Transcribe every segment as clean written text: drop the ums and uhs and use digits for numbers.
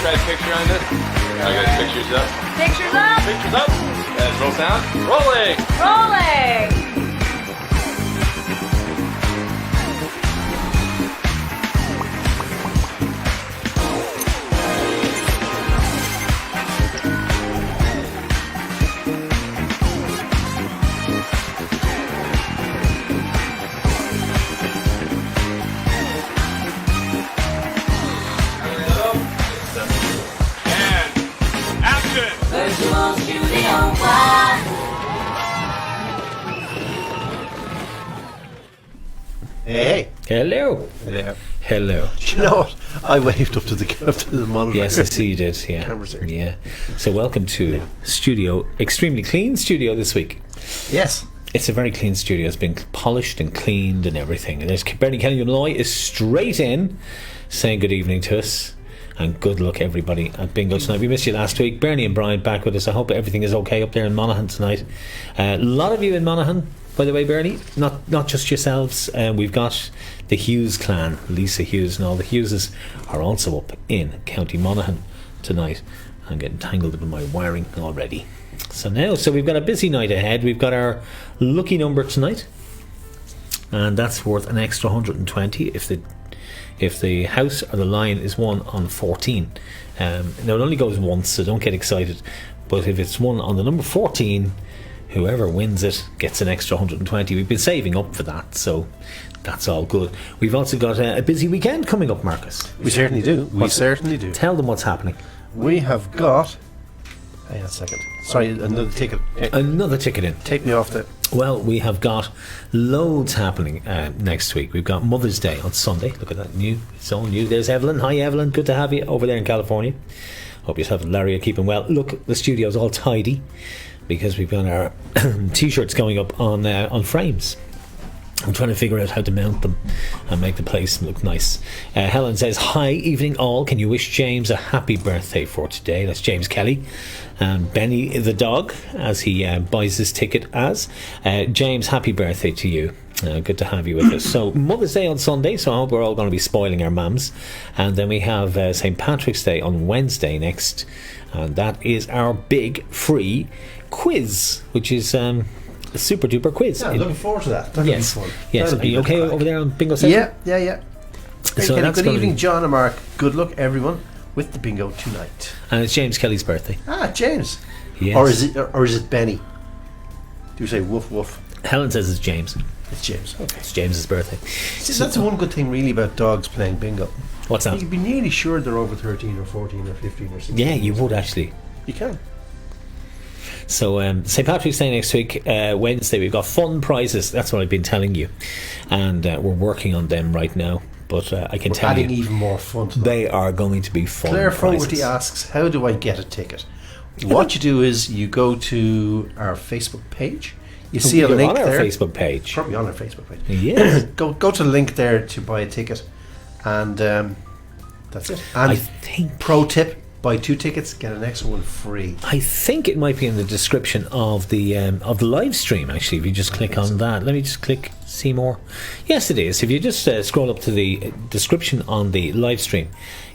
try a picture on this? Okay, pictures up. Pictures up. Pictures up. And roll sound. Rolling. Rolling. Virtual Studio One. Hey. Hello. Hello. Hello. Do you know what? I waved up to the monitor. Yes, I see you did. Yeah. Cameras there. Yeah. So welcome to studio, extremely clean studio this week. Yes. It's a very clean studio. It's been polished and cleaned and everything. And there's Bernie Kelly Malloy is straight in, saying good evening to us. And good luck, everybody, at bingo tonight. We missed you last week. Bernie and Brian back with us. I hope everything is okay up there in Monaghan tonight. A lot of you in Monaghan, by the way, Bernie. Not just yourselves. We've got the Hughes clan, Lisa Hughes and all the Hugheses are also up in County Monaghan tonight. I'm getting tangled up in my wiring already. So we've got a busy night ahead. We've got our lucky number tonight, and that's worth an extra 120 if the house or the line is won on 14. Now it only goes once, so don't get excited, but if it's won on the number 14, whoever wins it gets an extra 120. We've been saving up for that, so that's all good. We've also got a busy weekend coming up, Marcus. We certainly do. We certainly do. Tell them what's happening. We have got... Hang on a second. Sorry, another ticket. Another ticket in. Take me off the... Well, we have got loads happening next week. We've got Mother's Day on Sunday. Look at that, it's all new. There's Evelyn. Hi, Evelyn. Good to have you over there in California. Hope yourself and Larry are keeping well. Look, the studio's all tidy because we've got our t-shirts going up on frames. I'm trying to figure out how to mount them and make the place look nice. Helen says, hi, evening all. Can you wish James a happy birthday for today? That's James Kelly. And Benny the dog, as he buys his ticket as. James, happy birthday to you. Good to have you with us. So Mother's Day on Sunday, so I hope we're all going to be spoiling our mums. And then we have St. Patrick's Day on Wednesday next. And that is our big free quiz, which is... a super duper quiz. Yeah, looking forward to that. That'll yes. be fun. Yes. Are you okay over there on Bingo Centre? Yeah. So Kenny, good evening, John and Mark. Good luck, everyone, with the bingo tonight. And it's James Kelly's birthday. James. Yes. Or is it Benny? Do you say woof woof? Helen says it's James. It's James. Okay. It's James's birthday. See, that's one good thing really about dogs playing bingo. What's that? You'd be nearly sure they're over 13 or 14 or 15 or 16. Yeah, you would actually. You can. So St. Patrick's Day next week, Wednesday, we've got fun prizes. That's what I've been telling you, and we're working on them right now. But I can tell adding you, even more fun to them. They are going to be fun. Claire prizes. Fogarty asks, "How do I get a ticket?" What you do is you go to our Facebook page. You see a link on our there. Facebook page. Probably on our Facebook page. Yes. go to the link there to buy a ticket, and that's it. And I think pro tip: buy 2 tickets, get an extra one free. I think it might be in the description of the live stream. Actually, if you just click on that, let me just click see more. Yes, it is. If you just scroll up to the description on the live stream,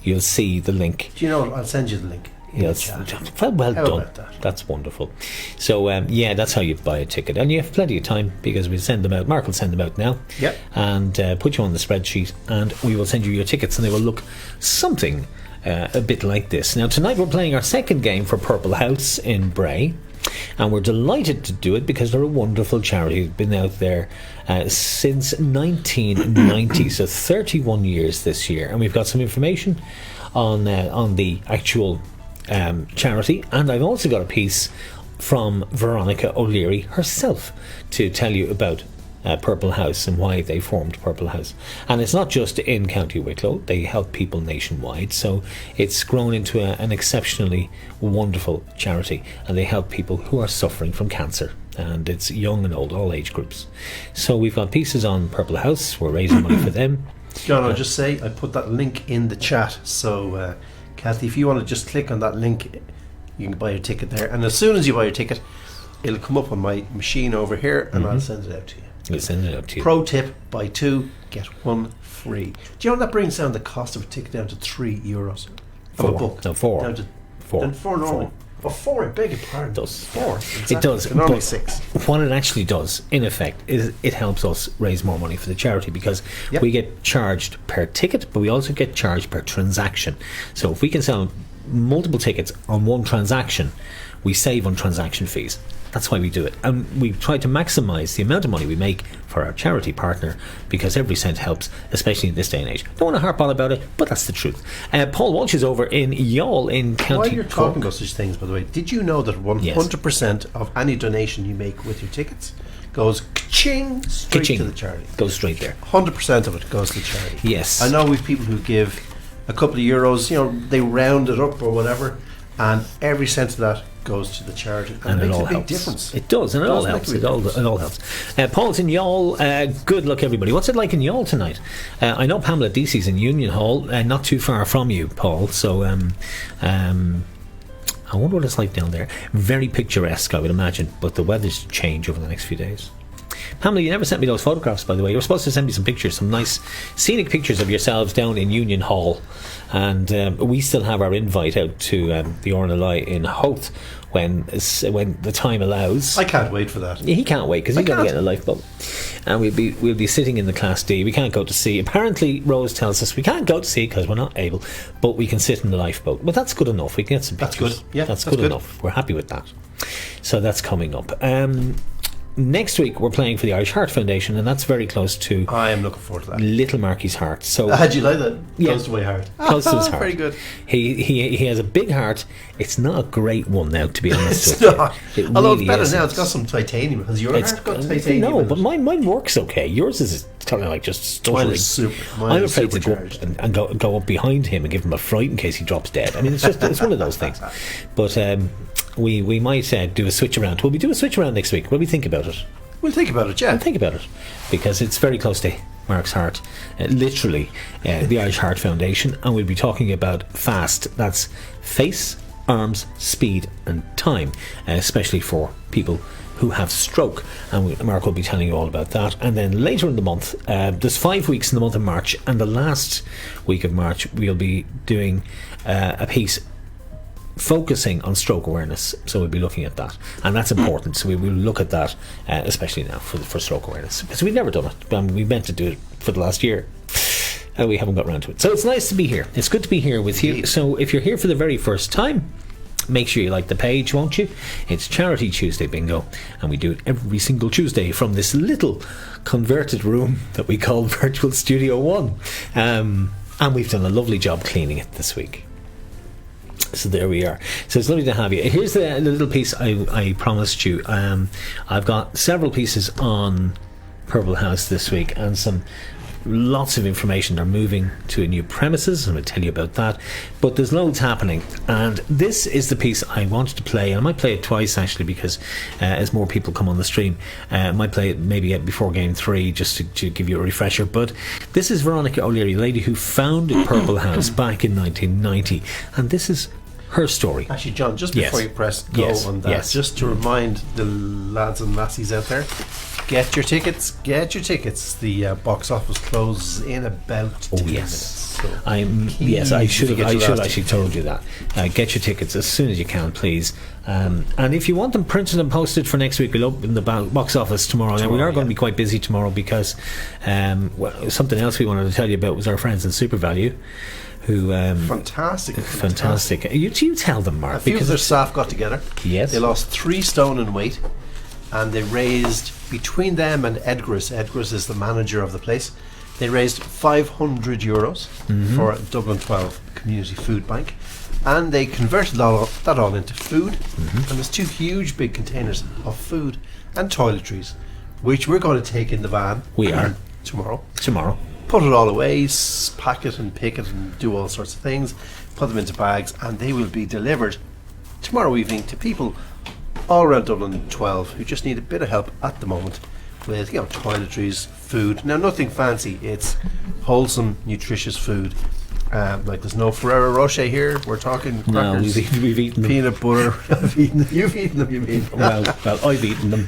you'll see the link. Do you know what? I'll send you the link. Yes, well How done. about that? That's wonderful. So that's how you buy a ticket, and you have plenty of time because we'll send them out. Mark will send them out now. Yep. And put you on the spreadsheet, and we will send you your tickets, and they will look something a bit like this. Now tonight we're playing our second game for Purple House in Bray, and we're delighted to do it because they're a wonderful charity. They've been out there since 1990, so 31 years this year, and we've got some information on the actual charity, and I've also got a piece from Veronica O'Leary herself to tell you about Purple House and why they formed Purple House. And it's not just in County Wicklow, they help people nationwide, so it's grown into an exceptionally wonderful charity, and they help people who are suffering from cancer, and it's young and old, all age groups. So we've got pieces on Purple House, we're raising money for them. John, I'll just say I put that link in the chat, so Kathy, if you want to just click on that link, you can buy a ticket there, and as soon as you buy a ticket, it'll come up on my machine over here, and I'll send it out to you. We'll send it out to you. Pro tip: buy 2, get 1 free. Do you know what that brings down the cost of a ticket down to €3? of a Four. book. No, four. Down to, Four. Then 4 normal. Oh, 4, I beg your pardon. It does. 4. Exactly. It does. They're normally but 6. What it actually does, in effect, is it helps us raise more money for the charity because Yep. we get charged per ticket, but we also get charged per transaction. So if we can sell multiple tickets on one transaction, we save on transaction fees. That's why we do it. And we try to maximise the amount of money we make for our charity partner because every cent helps, especially in this day and age. Don't want to harp on about it, but that's the truth. Paul Walsh is over in Youghal in County While you're Cork. talking about such things, by the way, did you know that 100% of any donation you make with your tickets goes ka-ching straight Ka-ching. to the charity? Goes straight there. 100% of it goes to charity. Yes. I know we've people who give a couple of euros, they round it up or whatever, and every cent of that goes to the charity. And it it makes all a big helps. difference. It does, and it all make a helps. big It all helps. Paul's in Youghal. Good luck, everybody. What's it like in Youghal tonight? I know Pamela Deasy's in Union Hall, not too far from you, Paul. So, I wonder what it's like down there. Very picturesque, I would imagine, but the weather's change over the next few days. Pamela, you never sent me those photographs, by the way. You were supposed to send me some pictures, some nice scenic pictures of yourselves down in Union Hall. And we still have our invite out to the Ornalai in Howth when the time allows. I can't wait for that. He can't wait because he's going to can't. get in a lifeboat, and we'll be sitting in the Class D. We can't go to sea. Apparently, Rose tells us we can't go to sea because we're not able, but we can sit in the lifeboat. But that's good enough. We can get some That's pictures. good. Yeah, that's that's good good. enough. We're happy with that. So that's coming up. Next week we're playing for the Irish Heart Foundation, and that's very close to I am looking forward to that. Little Marky's heart. So How'd you like that? Yeah. Close to my heart. close to his heart. Very good. He has a big heart. It's not a great one now, to be honest. It's with you. not. It Although really it's better isn't. now. It's got some titanium. Has your It's heart got titanium? no, in but it? mine works okay. Yours is kind of like just stuttering. Mine is super. Mine I'm is afraid to go supercharged. up and go up behind him and give him a fright in case he drops dead. I mean, it's one of those things. But we might do a switch around. Will we do a switch around next week? What do we think about it? We'll think about it, yeah. Think about it, because it's very close to Mark's heart, literally the Irish Heart Foundation, and we'll be talking about FAST. That's face, arms, speed and time, especially for people who have stroke, and Mark will be telling you all about that. And then later in the month, there's 5 weeks in the month of March, and the last week of March we'll be doing a piece focusing on stroke awareness, so we'll be looking at that, and that's important. So we will look at that, especially now for stroke awareness, because we've never done it. We meant to do it for the last year, and we haven't got around to it. So it's nice to be here. It's good to be here with you. So if you're here for the very first time, make sure you like the page, won't you? It's Charity Tuesday Bingo, and we do it every single Tuesday from this little converted room that we call Virtual Studio 1, and we've done a lovely job cleaning it this week. So there we are. So it's lovely to have you. Here's the little piece I promised you. I've got several pieces on Purple House this week, and lots of information. They're moving to a new premises. I'm going to tell you about that. But there's loads happening, and this is the piece I wanted to play. And I might play it twice actually, because as more people come on the stream, I might play it maybe before game 3 just to give you a refresher. But this is Veronica O'Leary, the lady who founded Purple House back in 1990, and this is her story. Actually, John, just Yes. before you press go Yes. on that, Yes. just to remind the lads and lassies out there, get your tickets. The box office closes in about 10 minutes. So I should to get have your last actually ticket. told you that. Get your tickets as soon as you can, please. And if you want them printed and posted for next week, we'll open the box office tomorrow. Now, we are going to be quite busy tomorrow because something else we wanted to tell you about was our friends in Super Value, who fantastic. You tell them, Mark, A few of their staff got together. Yes. They lost 3 stone in weight, and they raised, between them and Edgars is the manager of the place, they raised €500 for Dublin 12 Community Food Bank, and they converted that all into food. And there's 2 huge big containers of food and toiletries, which we're going to take in the van. We are. tomorrow. Put it all away, pack it and pick it and do all sorts of things, put them into bags, and they will be delivered tomorrow evening to people all around Dublin 12 who just need a bit of help at the moment with toiletries, food. Now, nothing fancy, it's wholesome, nutritious food. Like there's no Ferrero Rocher here. We're talking No, crackers, we've eaten them. peanut butter. You've eaten them, you mean? Well, I've eaten them.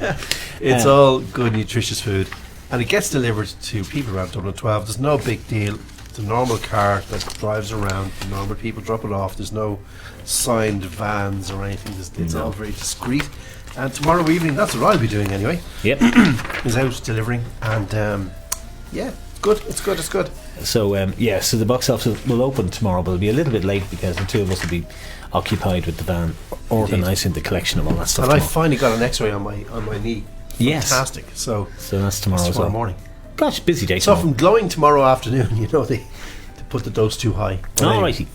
It's all good, nutritious food, and it gets delivered to people around Dublin 12. There's no big deal. It's a normal car that drives around. Normal people drop it off. There's no signed vans or anything. It's all very discreet. And tomorrow evening, that's what I'll be doing anyway. Yep. Is out delivering, and yeah, good. It's good. So so the box office will open tomorrow, but it'll be a little bit late because the two of us will be occupied with the van, organising the collection of all that stuff. And I tomorrow. finally got an X-ray on my knee. Yes. Fantastic. So that's tomorrow as well. morning. Gosh, busy day So tomorrow. from glowing tomorrow afternoon, they put the dose too high. But anyway. Alrighty.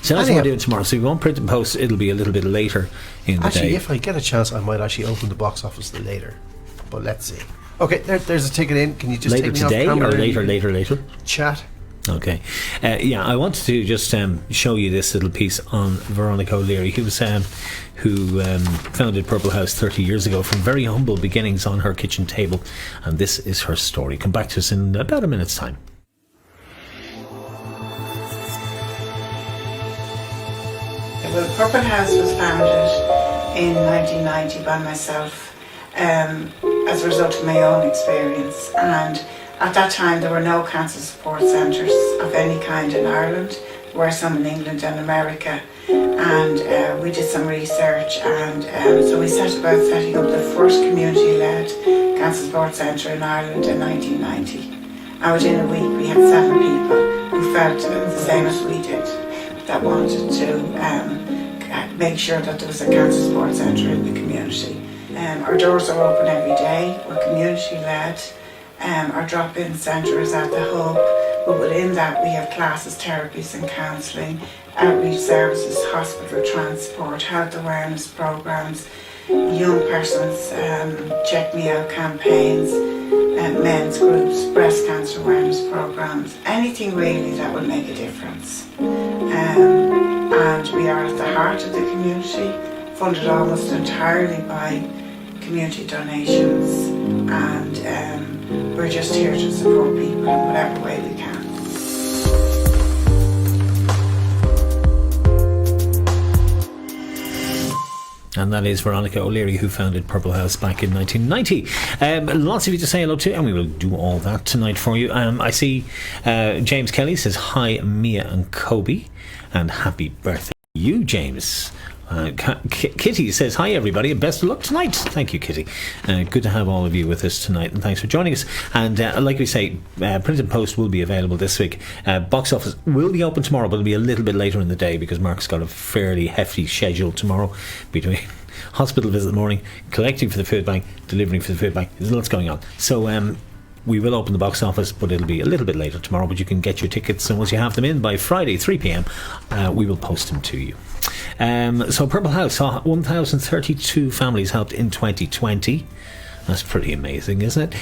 So that's what we're doing tomorrow. So if you want print and post, it'll be a little bit later in the Actually, day. if I get a chance, I might actually open the box office later. But let's see. Okay, there's a ticket in. Can you just Later take me off today camera or and later? Chat. Okay. I wanted to just show you this little piece on Veronica O'Leary, who founded Purple House 30 years ago from very humble beginnings on her kitchen table. And this is her story. Come back to us in about a minute's time. Well, Purple House was founded in 1990 by myself as a result of my own experience, and at that time there were no cancer support centres of any kind in Ireland. There were some in England and America, and we did some research, and so we set about setting up the first community-led cancer support centre in Ireland in 1990, and within a week we had 7 people who felt the same as we did, that wanted to make sure that there was a cancer support centre in the community. Our doors are open every day. We're community led. Our drop-in centre is at the hub, but within that we have classes, therapies and counselling, outreach services, hospital transport, health awareness programmes, young persons check me out campaigns, men's groups, breast cancer awareness programmes, anything really that will make a difference. And we are at the heart of the community, funded almost entirely by community donations, and we're just here to support people in whatever way we can. And that is Veronica O'Leary, who founded Purple House back in 1990. Lots of you to say hello to, and we will do all that tonight for you. I see James Kelly says, hi, Mia and Kobe, and happy birthday to you, James. Kitty says, hi everybody, and best of luck tonight. Thank you, Kitty. Good to have all of you with us tonight, and thanks for joining us. And like we say, print and post will be available this week. Box office will be open tomorrow, but it'll be a little bit later in the day because Mark's got a fairly hefty schedule tomorrow between hospital visit in the morning, collecting for the food bank, delivering for the food bank. There's lots going on. So we will open the box office, but it'll be a little bit later tomorrow. But you can get your tickets, and once you have them in by Friday 3 p.m, we will post them to you. So Purple House saw 1,032 families helped in 2020. That's pretty amazing, isn't it?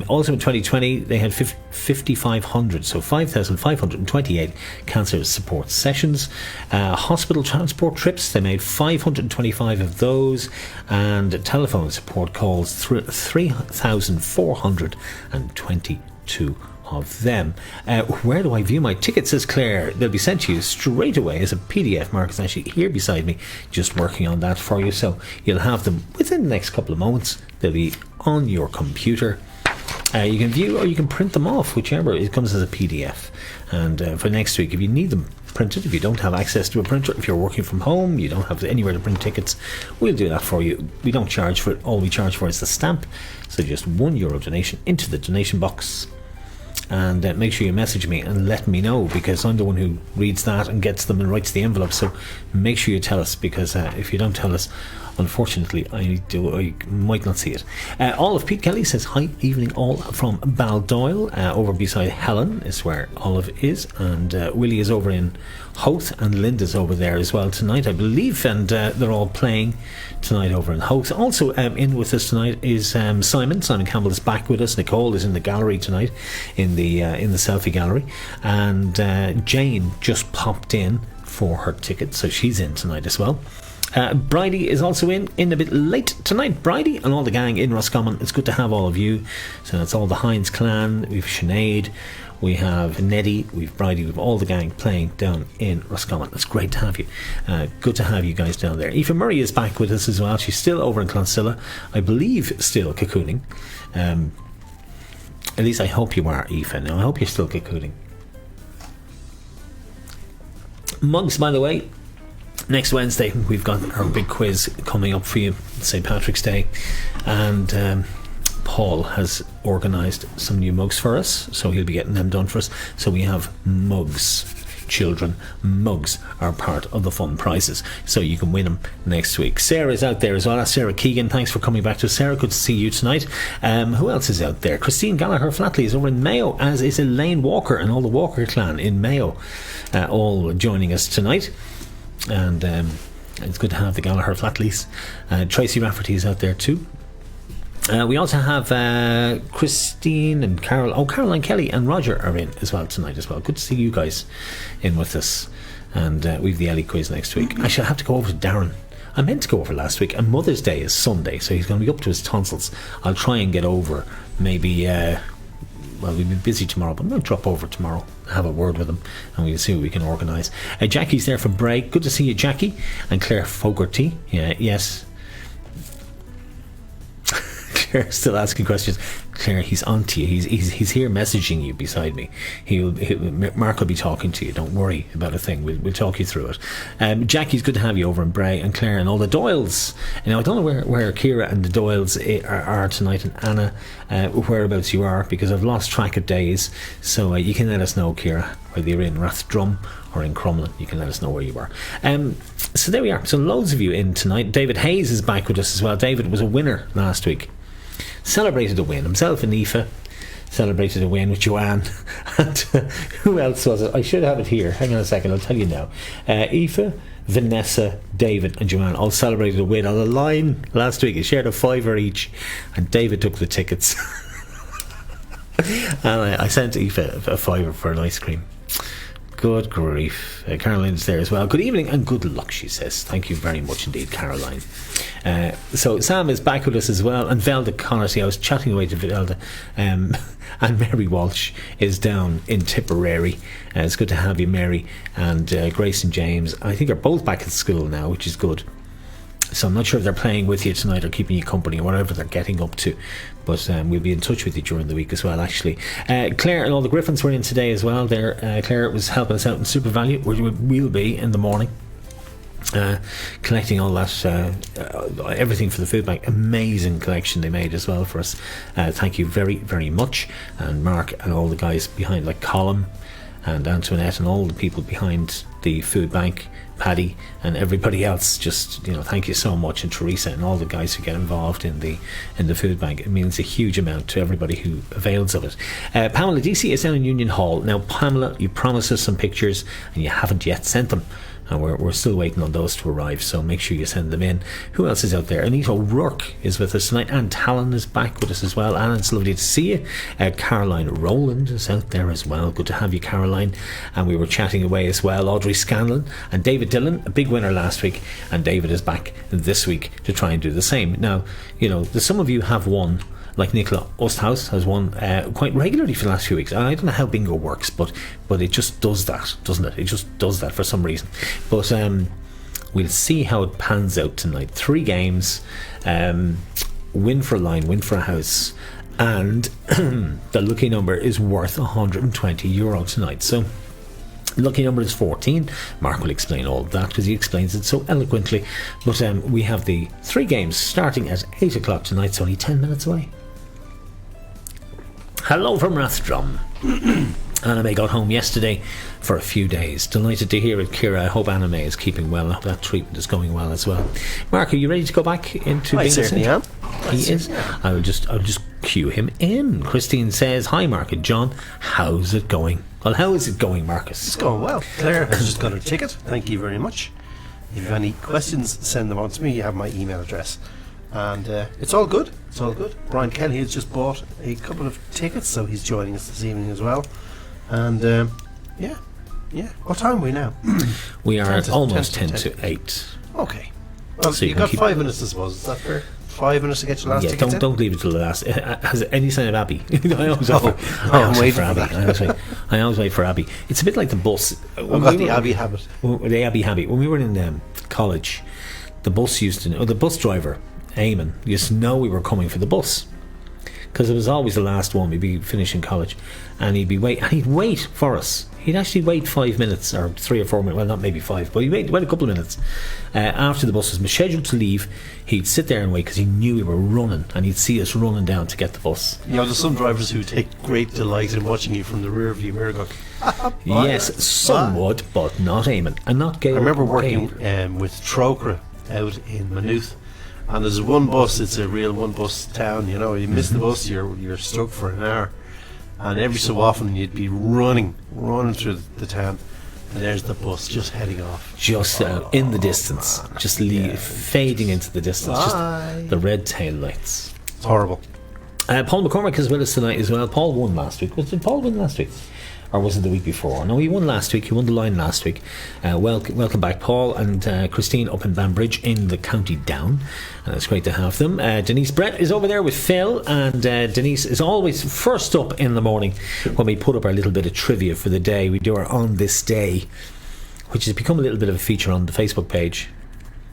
Also in 2020 they had 5,500, so 5,528 cancer support sessions. Hospital transport trips, they made 525 of those, and telephone support calls 3,422 of them. Where do I view my tickets, says Claire? They'll be sent to you straight away as a PDF. Mark is actually here beside me just working on that for you, so you'll have them within the next couple of moments. They'll be on your computer. You can view or you can print them off, whichever. It comes as a PDF. And for next week, if you need them printed, if you don't have access to a printer, if you're working from home, you don't have anywhere to print tickets, we'll do that for you. We don't charge for it. All we charge for is the stamp, so just €1 donation into the donation box. And make sure you message me and let me know, because I'm the one who reads that and gets them and writes the envelope. So make sure you tell us, because if you don't tell us, unfortunately I might not see it. Olive Pete Kelly says, hi, evening all from Baldoyle. Over beside Helen is where Olive is, and Willie is over in Howth, and Linda's over there as well tonight, I believe, and they're all playing tonight over in Howth. Also in with us tonight is Simon Campbell is back with us. Nicole is in the gallery tonight, in the selfie gallery, and Jane just popped in for her ticket, so she's in tonight as well. Bridie is also in a bit late tonight. Bridie and all the gang in Roscommon. It's good to have all of you. So that's all the Hines clan. We've Sinead, we have Neddy, we've Bridie, we've all the gang playing down in Roscommon. It's great to have you. Good to have you guys down there. Aoife Murray is back with us as well. She's still over in Clonsilla, I believe, still cocooning. At least I hope you are, Aoife. Now I hope you're still cocooning. Mugs, by the way, next Wednesday we've got our big quiz coming up for you, St. Patrick's Day, and Paul has organised some new mugs for us, so he'll be getting them done for us. So we have mugs. Children, mugs are part of the fun prizes, so you can win them next week. Sarah's out there as well. Sarah Keegan, thanks for coming back to us, Sarah. Good to see you tonight. Who else is out there? Christine Gallagher Flatley is over in Mayo, as is Elaine Walker and all the Walker clan in Mayo, all joining us tonight. And it's good to have the Gallagher Flatleys. Tracy Rafferty is out there too. We also have Christine and Caroline Kelly and Roger are in as well tonight as well. Good to see you guys in with us. And we've the Ellie quiz next week. Actually, I have to go over to Darren. I meant to go over last week, and Mother's Day is Sunday, so he's going to be up to his tonsils. I'll try and get over maybe we'll be busy tomorrow, but I'll drop over tomorrow, have a word with him, and we'll see what we can organise. Jackie's there from Bray. Good to see you, Jackie. And Claire Fogarty. Yes. Claire still asking questions. Claire, he's on to you. He's here messaging you beside me. Mark will be talking to you. Don't worry about a thing. We'll talk you through it. Jackie's good to have you over in Bray, and Claire and all the Doyles. Now I don't know where Ciara and the Doyles are tonight, and Anna, whereabouts you are, because I've lost track of days. So you can let us know, Ciara, whether you're in Rathdrum or in Crumlin. You can let us know where you are. So there we are. So loads of you in tonight. David Hayes is back with us as well. David was a winner last week. Celebrated a win. Himself and Aoife celebrated a win with Joanne. And who else was it? I should have it here. Hang on a second, I'll tell you now. Aoife, Vanessa, David and Joanne all celebrated a win on a line last week. They shared a $5 each, and David took the tickets. And I sent Aoife a $5 for an ice cream. Good grief. Caroline's there as well. Good evening and good luck, she says. Thank you very much indeed, Caroline. So Sam is back with us as well, and Velda Connolly. I was chatting away to Velda, and Mary Walsh is down in Tipperary. It's good to have you, Mary, and Grace and James. I think are both back at school now, which is good. So I'm not sure if they're playing with you tonight or keeping you company or whatever they're getting up to, but we'll be in touch with you during the week as well, actually. Claire and all the Griffins were in today as well. Claire was helping us out in Super Value, where we'll be in the morning, collecting all that, everything for the food bank. Amazing collection they made as well for us. Thank you very, very much. And Mark and all the guys behind, like Colin and Antoinette and all the people behind the food bank, Paddy and everybody else, just thank you so much, and Teresa and all the guys who get involved in the food bank. It means a huge amount to everybody who avails of it. Pamela DC is down in Union Hall now. Pamela, you promised us some pictures and you haven't yet sent them, and we're still waiting on those to arrive, so make sure you send them in. Who else is out there? Anita O'Rourke is with us tonight, and Talon is back with us as well. Anna, it's lovely to see you. Caroline Rowland is out there as well. Good to have you, Caroline. And we were chatting away as well. Audrey Scanlon and David Dillon, a big winner last week, and David is back this week to try and do the same. Now, some of you have won, like Nicola Osthaus has won quite regularly for the last few weeks. I don't know how bingo works, but it just does that, doesn't it? It just does that for some reason. But we'll see how it pans out tonight. 3 games, win for a line, win for a house, and the lucky number is worth €120 tonight. So lucky number is 14. Mark will explain all of that because he explains it so eloquently. But we have the 3 games starting at 8 o'clock tonight. It's only 10 minutes away. Hello from Rathdrum. Anime got home yesterday for a few days. Delighted to hear it, Ciara. I hope Anime is keeping well. I hope that treatment is going well as well. Mark, are you ready to go back into I Bingo certainly Centre? am. He is. I'll just cue him in. Christine says, "Hi, Mark and John. How's it going?" Well, how is it going, Marcus? It's going well. Claire has just got her ticket. Thank you very much. If you have any questions, send them on to me. You have my email address. And it's all good. It's all good. Brian Kelly has just bought a couple of tickets, so he's joining us this evening as well. And yeah. What time are we now? We are at almost 10 to 8. Okay. Well, So you you've can got keep- 5 minutes, I suppose. Is that fair? 5 minutes to get your last Yeah, ticket. don't leave it till the last. Has any sign of Abby? I always Oh, wait I'm for waiting Abby. for I always wait for Abby. It's a bit like the bus. I've got the Abbey habit. The Abbey habit. When we were in college, the bus driver, Eamon, used to know we were coming for the bus because it was always the last one. We'd be finishing college, and he'd wait for us. He'd actually wait 5 minutes or 3 or 4 minutes. Well, not maybe 5, but he'd wait a couple of minutes after the bus was scheduled to leave. He'd sit there and wait because he knew we were running, and he'd see us running down to get the bus. You know, there's some drivers who take great delight in watching you from the rear view mirror going, Yes, some would, but not Eamon, and not Gail. I remember working with Trocra out in Maynooth, and there's one bus. It's a real one bus town. You know, you miss the bus, you're stuck for an hour, and every so often you'd be running through the town, and there's the bus just heading off, just in the distance, just fading into the distance. Just the red tail lights. It's horrible. Paul McCormick is with us tonight as well. Paul won last week. Did Paul win last week? Or was it the week before? No, he won last week. He won the line last week. Welcome back, Paul and Christine up in Banbridge in the County Down. And it's great to have them. Denise Brett is over there with Phil, and Denise is always first up in the morning when we put up our little bit of trivia for the day. We do our On This Day, which has become a little bit of a feature on the Facebook page.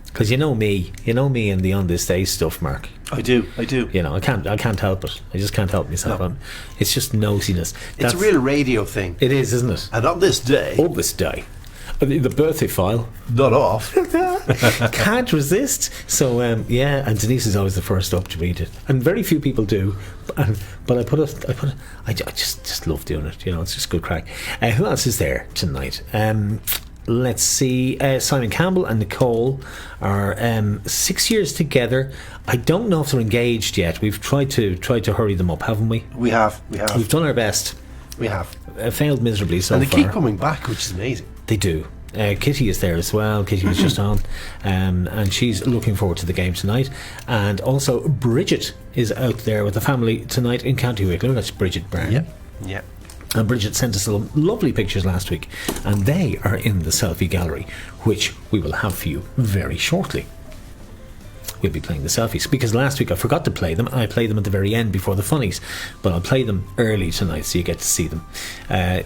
Because you know me and the On This Day stuff, Mark. I do. You know, I can't help it. I just can't help myself. No. It's just nosiness. It's a real radio thing. It is, isn't it? And on this day, On This Day, the birthday file. not off. Can't resist. So and Denise is always the first up to read it, and very few people do. But I just love doing it. You know, it's just good crack. Who else is there tonight? Let's see. Simon Campbell and Nicole are 6 years together. I don't know if they're engaged yet. We've tried to hurry them up, haven't we? We have. We've done our best. We have. Failed miserably so And they far. keep coming back, which is amazing. They do. Kitty is there as well. Kitty was just on, and she's looking forward to the game tonight. And also Bridget is out there with the family tonight in County Wicklow. That's Bridget Byrne. Yeah. And Bridget sent us some lovely pictures last week, and they are in the selfie gallery, which we will have for you very shortly. We'll be playing the selfies, because last week I forgot to play them. I played them at the very end before the funnies, but I'll play them early tonight so you get to see them.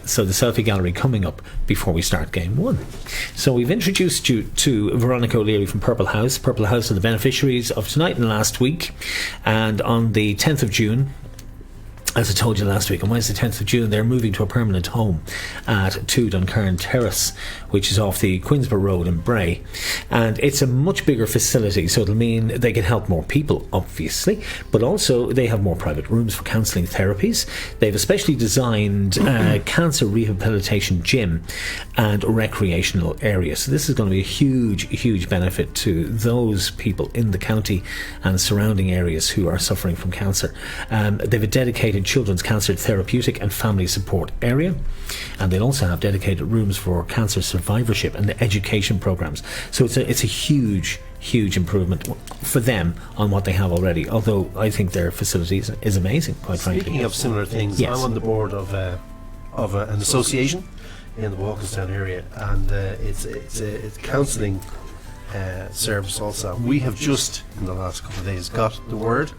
So the selfie gallery coming up before we start game one. So we've introduced you to Veronica O'Leary from Purple House. Purple House are the beneficiaries of tonight and last week, and on the 10th of June, as I told you last week, on Wednesday 10th of June, they're moving to a permanent home at 2 Duncairn Terrace, which is off the Queensborough Road in Bray. And it's a much bigger facility, so it'll mean they can help more people, obviously, but also they have more private rooms for counselling therapies. They've a specially designed cancer rehabilitation gym and recreational area. So this is going to be a huge benefit to those people in the county and surrounding areas who are suffering from cancer. They've a dedicated children's cancer therapeutic and family support area, and they'll also have dedicated rooms for cancer survivorship and the education programs. So it's a huge improvement for them on what they have already, although I think their facilities is amazing, quite frankly. Speaking of similar things, Yes. I'm on the board of an association in the Walkinstown area, and it's counselling service also. We have just in the last couple of days got the word.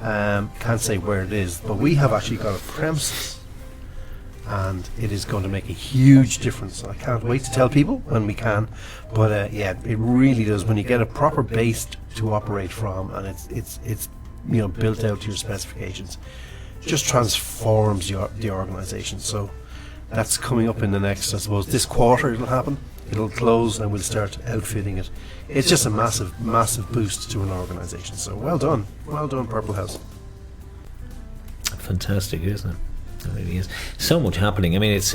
Can't say where it is, but we have actually got a premises, and it is going to make a huge difference. I can't wait to tell people when we can, but it really does. When you get a proper base to operate from, and it's built out to your specifications, it just transforms the organisation. So that's coming up in the next, I suppose, this quarter it'll happen. It'll close and we'll start outfitting it. It's just a massive boost to an organisation. So well done, Purple House. Fantastic, isn't it? It really is. So much happening. I mean, it's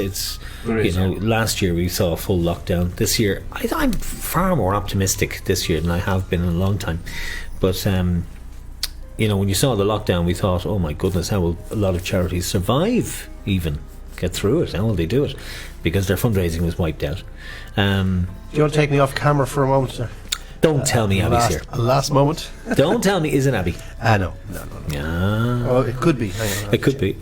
There is. last year we saw a full lockdown. This year, I'm far more optimistic this year than I have been in a long time. But when you saw the lockdown, we thought, oh my goodness, how will a lot of charities survive? Even get through it? How will they do it? Because their fundraising was wiped out. Do you want to take me off camera for a moment, sir? Don't tell me Abby's here. A last moment. Don't tell me, is it Abby? No. Yeah. Oh, it could be. Hang on, It could be.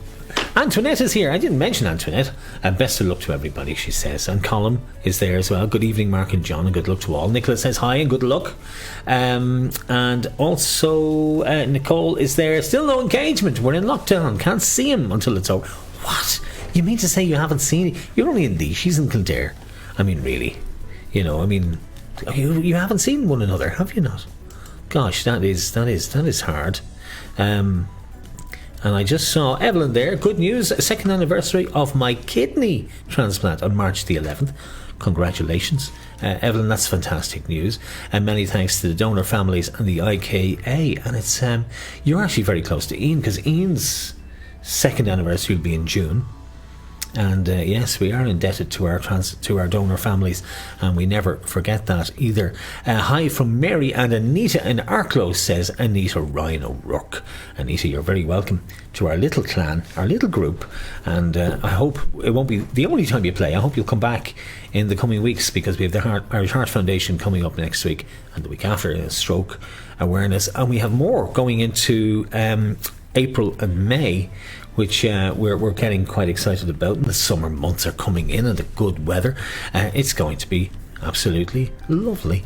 Antoinette is here. I didn't mention Antoinette. Best of luck to everybody, she says. And Colin is there as well. Good evening, Mark and John, and good luck to all. Nicola says hi and good luck. And also Nicole is there. Still no engagement. We're in lockdown. Can't see him until it's over. What? You mean to say you haven't seen him? You're only in Laois. She's in Kildare. I mean, really. You haven't seen one another, have you not? Gosh, that is hard. And I just saw Evelyn there. Good news, a second anniversary of my kidney transplant on March the 11th. Congratulations, Evelyn, that's fantastic news. And many thanks to the donor families and the IKA. And it's you're actually very close to Ian, because Ian's second anniversary will be in June. And yes, we are indebted to our donor families, and we never forget that either. Hi from Mary and Anita in Arklow, says Anita Ryan O'Rourke. Anita, you're very welcome to our little clan, our little group, and I hope it won't be the only time you play. I hope you'll come back in the coming weeks, because we have the Irish Heart Foundation coming up next week, and the week after stroke awareness, and we have more going into April and May, which we're getting quite excited about. And the summer months are coming in, and the good weather. It's going to be absolutely lovely.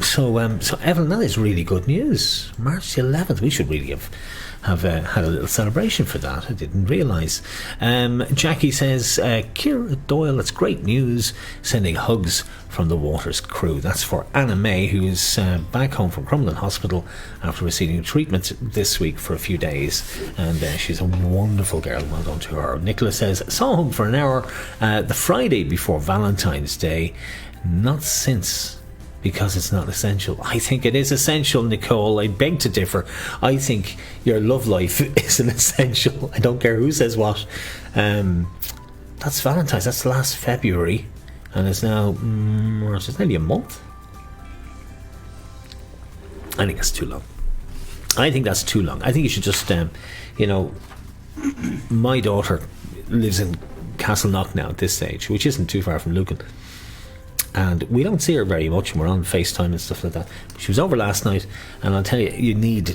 So Evelyn, that is really good news. March the 11th. We should really have had a little celebration for that. I didn't realise. Jackie says, Ciara Doyle, it's great news. Sending hugs from the Waters crew. That's for Anna May, who's back home from Crumlin Hospital after receiving treatment this week for a few days, and she's a wonderful girl. Well done to her. Nicola says, saw home for an hour the Friday before Valentine's Day. Not since, because it's not essential. I think it is essential, Nicole. I beg to differ. I think your love life is an essential. I don't care who says what. That's Valentine's. That's last February, and it's now it's nearly a month. I think that's too long. I think that's too long. I think you should just, my daughter lives in Castleknock now at this stage, which isn't too far from Lucan. And we don't see her very much, and we're on FaceTime and stuff like that. She was over last night, and I'll tell you, you need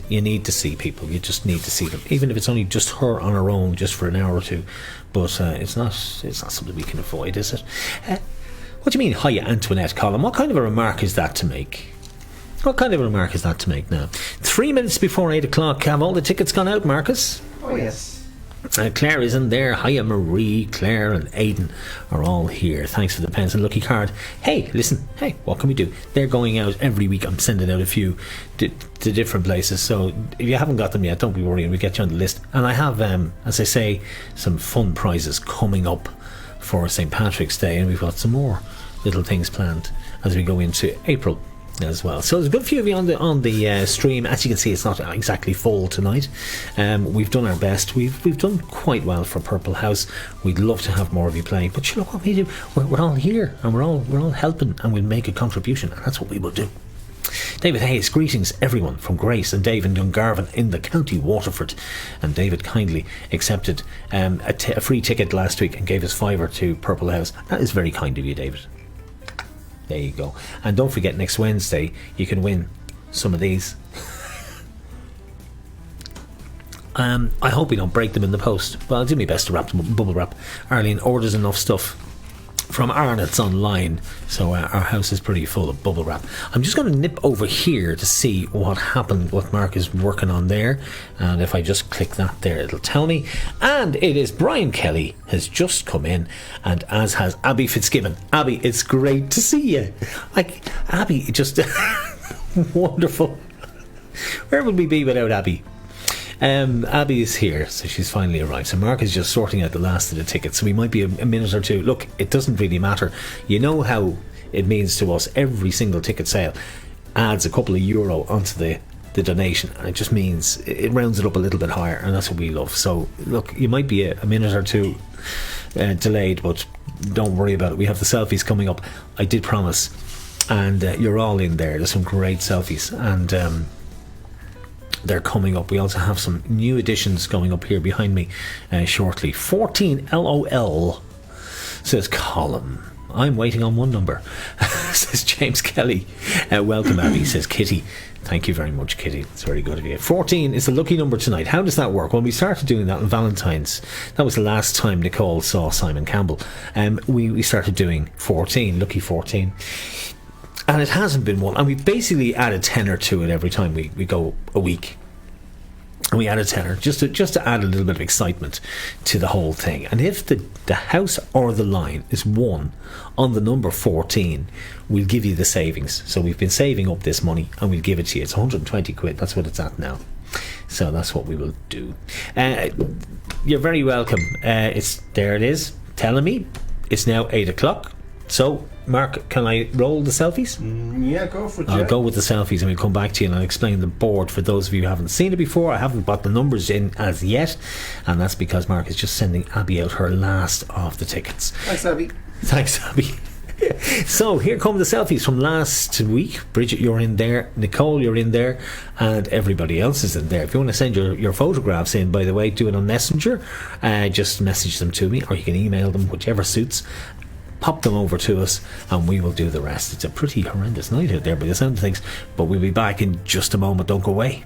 to see people. You just need to see them, even if it's only just her on her own, just for an hour or two. But it's not something we can avoid, is it? What do you mean, hiya, Antoinette Colin? What kind of a remark is that to make? What kind of a remark is that to make now? 3 minutes before 8 o'clock. Have all the tickets gone out, Marcus? Oh, yes. Claire is in there. Hiya, Marie, Claire and Aidan are all here. Thanks for the pens and lucky card. Hey, listen, what can we do? They're going out every week. I'm sending out a few to different places, so if you haven't got them yet, don't be worrying, we'll get you on the list. And I have, as I say, some fun prizes coming up for St. Patrick's Day, and we've got some more little things planned as we go into April as well. So there's a good few of you on the stream. As you can see, it's not exactly full tonight. We've done our best. We've done quite well for Purple House. We'd love to have more of you playing, but you know what we do? We're all here, and we're all helping, and we'll make a contribution, and that's what we will do. David Hayes, greetings everyone from Grace and Dave in Dungarvan in the County Waterford. And David kindly accepted a free ticket last week and gave us £5 to Purple House. That is very kind of you, David. There you go. And don't forget, next Wednesday you can win some of these. I hope we don't break them in the post. Well, I'll do my best to wrap them up, bubble wrap. Arlene orders enough stuff from Arnott's online, so our house is pretty full of bubble wrap. I'm just going to nip over here to see what happened, what Mark is working on there, and if I just click that there, it'll tell me. And it is Brian Kelly has just come in, and as has Abby Fitzgibbon. Abby, it's great to see you. Like, Abby, just wonderful. Where would we be without Abby? Abby is here, so she's finally arrived. So Mark is just sorting out the last of the tickets, so we might be a minute or two. Look, it doesn't really matter. You know how it means to us. Every single ticket sale adds a couple of euro onto the donation, and it just means it rounds it up a little bit higher, and that's what we love. So look, you might be a minute or two delayed, but don't worry about it. We have the selfies coming up. I did promise, and you're all in there. There's some great selfies, and they're coming up. We also have some new additions going up here behind me shortly. 14 LOL, says Colin. I'm waiting on one number, says James Kelly. Welcome, Abby, says Kitty. Thank you very much, Kitty. It's very good of you. 14 is the lucky number tonight. How does that work? When we started doing that on Valentine's, that was the last time Nicole saw Simon Campbell. We started doing 14, lucky 14. And it hasn't been one. And we basically add a tenner to it every time we go a week. And we add a tenner just to add a little bit of excitement to the whole thing. And if the house or the line is won on the number 14, we'll give you the savings. So we've been saving up this money and we'll give it to you. It's 120 quid. That's what it's at now. So that's what we will do. You're very welcome. There it is, telling me it's now 8 o'clock. So, Mark, can I roll the selfies? Yeah, go for it. I'll yeah. go with the selfies and we'll come back to you and I'll explain the board for those of you who haven't seen it before. I haven't got the numbers in as yet, and that's because Mark is just sending Abby out her last of the tickets. Thanks, Abby. Thanks, Abby. So here come the selfies from last week. Bridget, you're in there. Nicole, you're in there. And everybody else is in there. If you want to send your photographs in, by the way, do it on Messenger. Just message them to me, or you can email them, whichever suits. Pop them over to us and we will do the rest. It's a pretty horrendous night out there by the sound of things, but we'll be back in just a moment. Don't go away.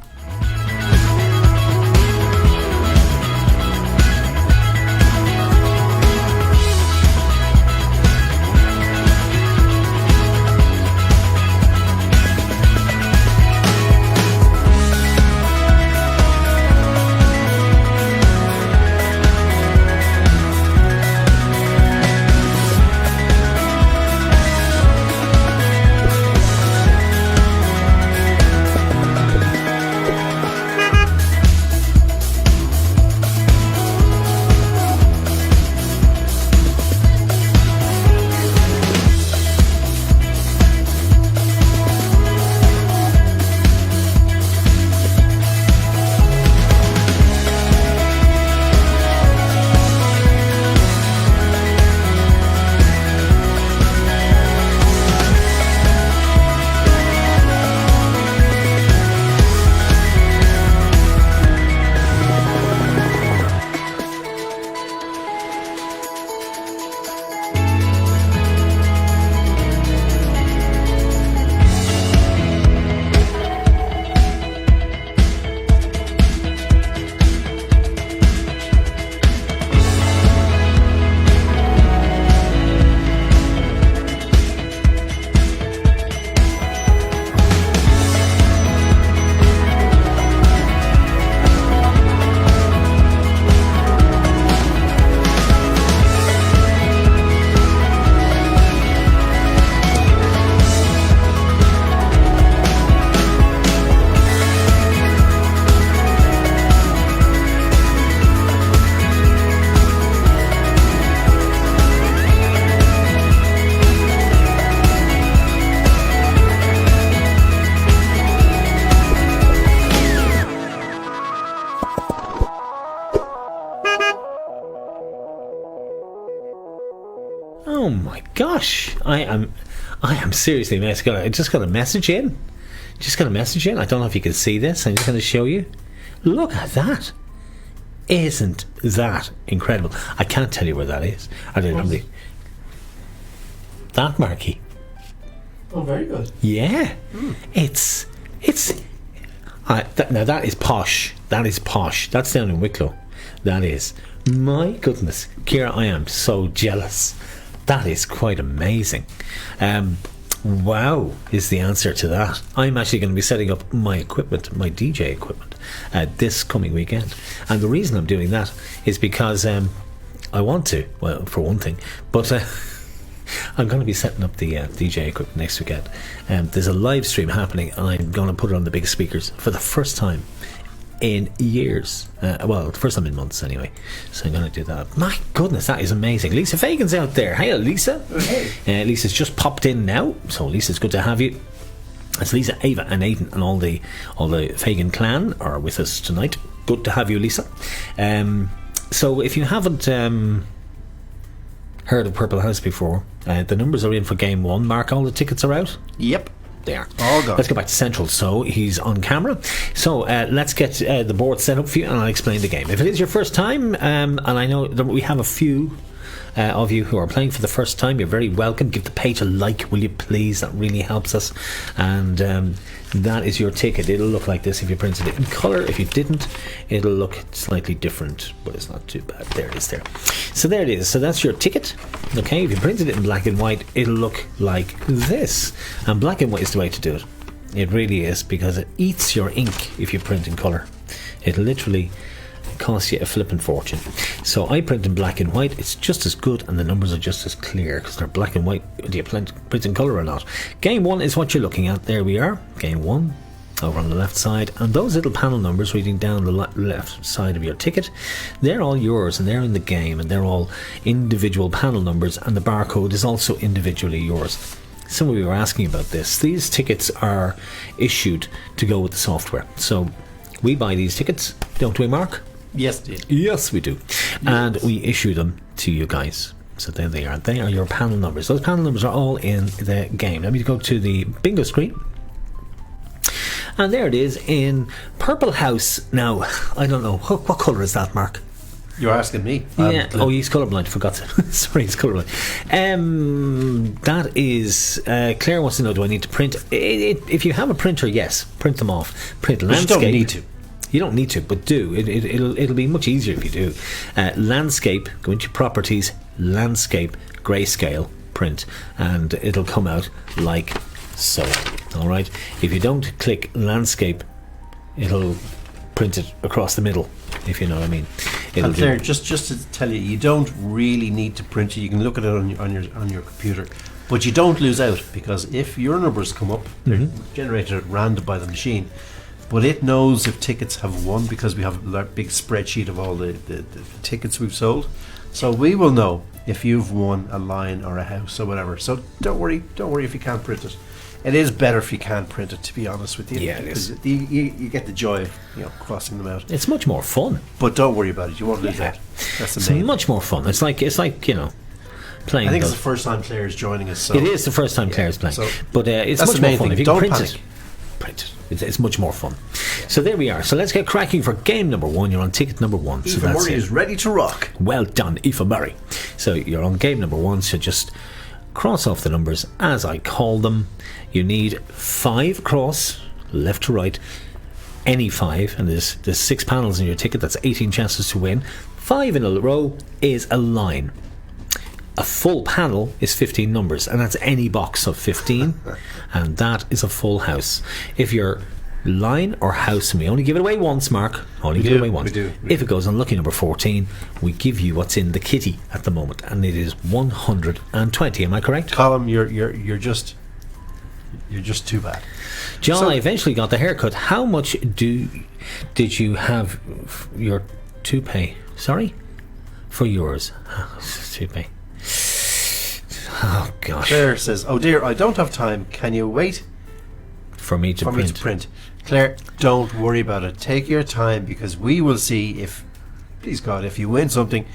Oh my gosh, I am seriously amazed. I just got a message in. I don't know if you can see this. I'm just going to show you. Look at that. Isn't that incredible? I can't tell you where that is. I don't know. That marquee. Oh, very good. Yeah. It's now that is posh. That is posh. That's down in Wicklow. That is. My goodness, Ciara, I am so jealous. That is quite amazing. Wow is the answer to that. I'm actually going to be setting up my equipment, my DJ equipment, this coming weekend. And the reason I'm doing that is because I want to, well, for one thing, but I'm going to be setting up the DJ equipment next weekend. There's a live stream happening and I'm going to put it on the big speakers for the first time in years. Well, the first time in months anyway. So I'm going to do that. My goodness, that is amazing. Lisa Fagan's out there. Hey, Lisa. Hey. Lisa's just popped in now. So Lisa, it's good to have you. It's Lisa, Ava and Aidan and all the Fagan clan are with us tonight. Good to have you, Lisa. So if you haven't heard of Purple House before, the numbers are in for game 1. Mark, all the tickets are out? Yep. They are. All gone. Let's go back to Central. So he's on camera. So let's get the board set up for you and I'll explain the game. If it is your first time, and I know that we have a few of you who are playing for the first time, you're very welcome. Give the page a like, will you please? That really helps us. And that is your ticket. It'll look like this if you printed it in colour. If you didn't, it'll look slightly different, but it's not too bad. There it is there. So there it is. So that's your ticket. Okay, if you printed it in black and white, it'll look like this. And black and white is the way to do it. It really is, because it eats your ink if you print in colour. It literally costs you a flipping fortune. So I print in black and white. It's just as good and the numbers are just as clear because they're black and white. Do you print in colour or not? Game 1 is what you're looking at. There we are. Game 1. over on the left side, and those little panel numbers reading down the left side of your ticket, they're all yours, and they're in the game, and they're all individual panel numbers, and the barcode is also individually yours. Some of you are asking about this. These tickets are issued to go with the software, so we buy these tickets, don't we, Mark? Yes, indeed. Yes, we do. And we issue them to you guys. So there they are. They are your panel numbers. Those panel numbers are all in the game. Let me go to the bingo screen. And there it is in Purple House. Now, I don't know. What colour is that, Mark? You're asking me. Yeah. Oh, he's colourblind. Forgot to. Sorry, he's colourblind. That is. Claire wants to know: do I need to print? If you have a printer, yes, print them off. Print landscape. You don't need to. You don't need to, but do. It'll be much easier if you do. Landscape. Go into Properties. Landscape. Grayscale. Print, and it'll come out like so. All right. If you don't click Landscape, it'll print it across the middle. If you know what I mean. And Claire, just to tell you, you don't really need to print it. You can look at it on your computer, but you don't lose out, because if your numbers come up, they're generated at random by the machine, but it knows if tickets have won, because we have a big spreadsheet of all the tickets we've sold. So we will know if you've won a line or a house or whatever. So don't worry if you can't print it. It is better if you can't print it, to be honest with you. Yeah, it is. You get the joy of crossing them out. It's much more fun. But don't worry about it. You won't lose out. That's the It's main. much more fun. It's like playing. I think it's those- the first time Claire's joining us. So It is the first time Claire's playing, so but it's that's much the more main fun thing. if you Don't can print panic. it. Print it. It's much more fun. So there we are. So let's get cracking for game number 1. You're on ticket number 1. So Eva that's Murray it. is ready to rock. Well done, Aoife Murray. So you're on game number 1. So just cross off the numbers as I call them. You need 5 across, left to right, any 5, and there's 6 panels in your ticket. That's 18 chances to win. 5 in a row is a line. A full panel is 15 numbers, and that's any box of 15, and that is a full house. If you're line or house, and we only give it away once, Mark, only give it away once. we do. If it goes on lucky number 14, we give you what's in the kitty at the moment, and it is 120. Am I correct? Colin, you're just too bad. John, So- I eventually got the haircut. How much did you have your toupee? Sorry? For yours. Toupee. Oh, gosh. Claire says, "Oh dear, I don't have time. Can you wait For me to for print. me to print?" Claire, don't worry about it. Take your time, because we will see if, please God, if you win something,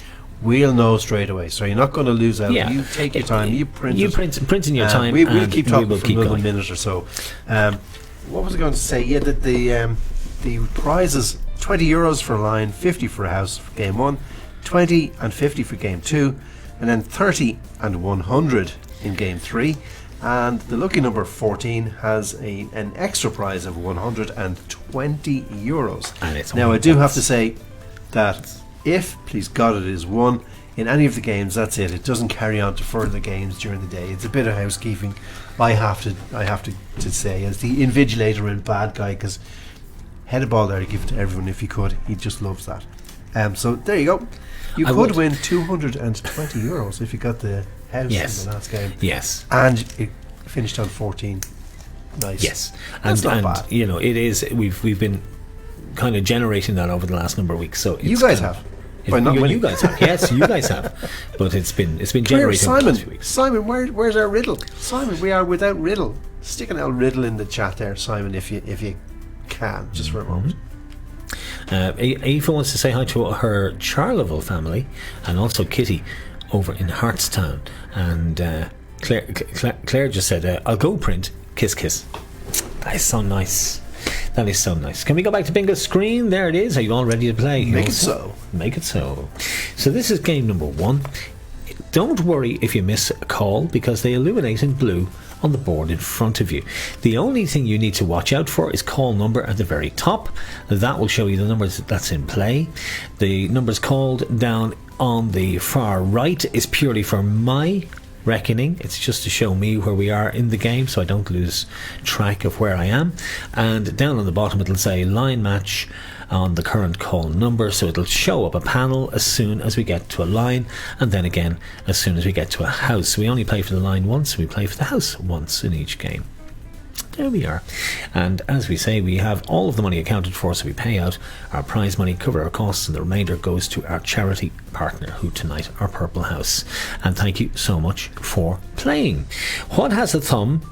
we'll know straight away. So you're not going to lose out. Yeah. You take your time. You print. You it. print in your time. We'll and keep we talking will for keep another going. minute or so. What was I going to say? Yeah, that the prizes: €20 for a line, 50 for a house for game 1, 20 and 50 for game 2, and then 30 and 100 in game 3. And the lucky number 14 has an extra prize of €120. And it's Now, only I do once. have to say that if, please God, it is won in any of the games, that's it. It doesn't carry on to further games during the day. It's a bit of housekeeping. I have to say, as the invigilator and bad guy, because head of ball there to give it to everyone if he could. He just loves that. So there you go. You I could would. win €220 if you got the house Yes. in the last game. Yes. And it finished on 14. Nice. Yes. That's not and bad. it is. We've been kind of generating that over the last number of weeks. So it's You guys kind of- have. By not you winning. guys have. Yes, you guys have. But it's been Where's generating over the last few Simon? weeks. Simon, where's our riddle? Simon, we are without riddle. Stick an L riddle in the chat there, Simon, if you can, just for a moment. Aoife wants to say hi to her Charleville family and also Kitty over in Hartstown. And Claire just said, "I'll go print. Kiss, kiss." That is so nice. That is so nice. Can we go back to bingo screen? There it is. Are you all ready to play? Make it so. Make it so. So this is game number 1. Don't worry if you miss a call, because they illuminate in blue on the board in front of you. The only thing you need to watch out for is call number at the very top. That will show you the numbers that's in play. The numbers called down on the far right is purely for my reckoning. It's just to show me where we are in the game, so I don't lose track of where I am. And down on the bottom it'll say line match on the current call number, so it'll show up a panel as soon as we get to a line, and then again as soon as we get to a house. We only play for the line once, we play for the house once in each game. there we are. And as we say, we have all of the money accounted for, so we pay out our prize money, cover our costs, and the remainder goes to our charity partner, who tonight are Purple House. And thank you so much for playing. What has a thumb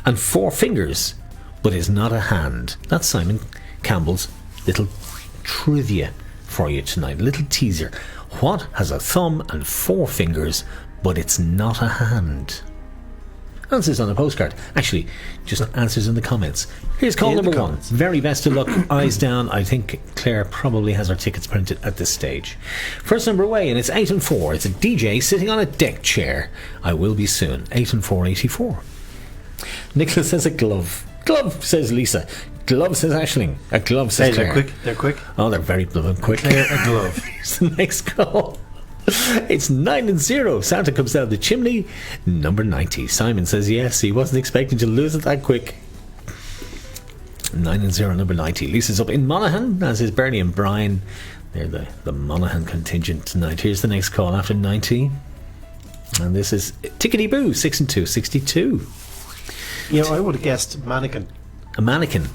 and 4 fingers but is not a hand? That's Simon Campbell's little trivia for you tonight, a little teaser. What has a thumb and 4 fingers but it's not a hand? Answers on a postcard. Actually, just answers in the comments. Here's call number 1. Very best of luck. Eyes down. I think Claire probably has our tickets printed at this stage. First number away, and it's 8 and 4. It's a DJ sitting on a deck chair. I will be soon. 8 and 4, 84. Nicholas says a glove. Glove, says Lisa. Glove, says Aisling. A glove, says Claire. They're quick. Oh, they're very quick. Claire, a glove. Here's the next call. It's 9 and 0. Santa comes down the chimney. Number 90. Simon says yes, he wasn't expecting to lose it that quick. 9 and 0, number 90. Lisa's up in Monaghan, as is Bernie and Brian. They're the Monaghan contingent tonight. Here's the next call after 90. And this is Tickety Boo, 6 and 2, 62. You know, I would have guessed mannequin. A mannequin.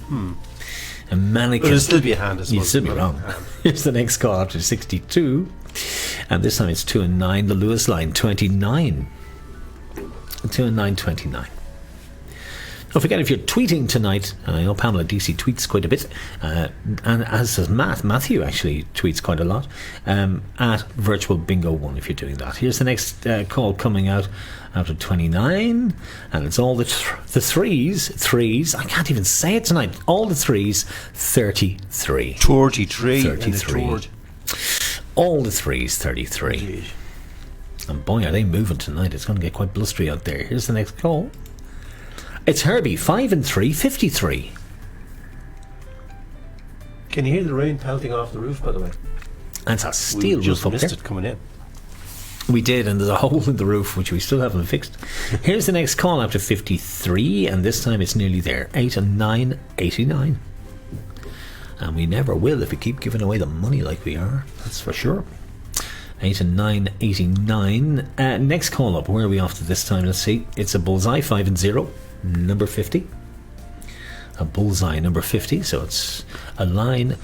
A mannequin. But it'll still be a hand as well. You'd still be wrong. Here's the next call after 62. And this time it's 2 and 9. The Lewis line, 29. 2 and 9, 29. Don't forget, if you're tweeting tonight, and I know Pamela DC tweets quite a bit, and as does Matthew actually tweets quite a lot, at Virtual Bingo 1 if you're doing that. Here's the next call coming out after 29, and it's all the threes, I can't even say it tonight, all the threes, 33. 33. All the threes, 33. And boy, are they moving tonight. It's going to get quite blustery out there. Here's the next call. It's Herbie, 5 and 3, 53. Can you hear the rain pelting off the roof, by the way? That's a steel We just roof up missed there. it coming in. We did, and there's a hole in the roof which we still haven't fixed. Here's the next call after 53, and this time it's nearly there. 8 and 9, 89. And we never will if we keep giving away the money like we are, that's for sure. 8 and 9, 89. Next call up, where are we off to this time? Let's see. It's a bullseye, 5 and 0, number 50. A bullseye, number 50. So it's a line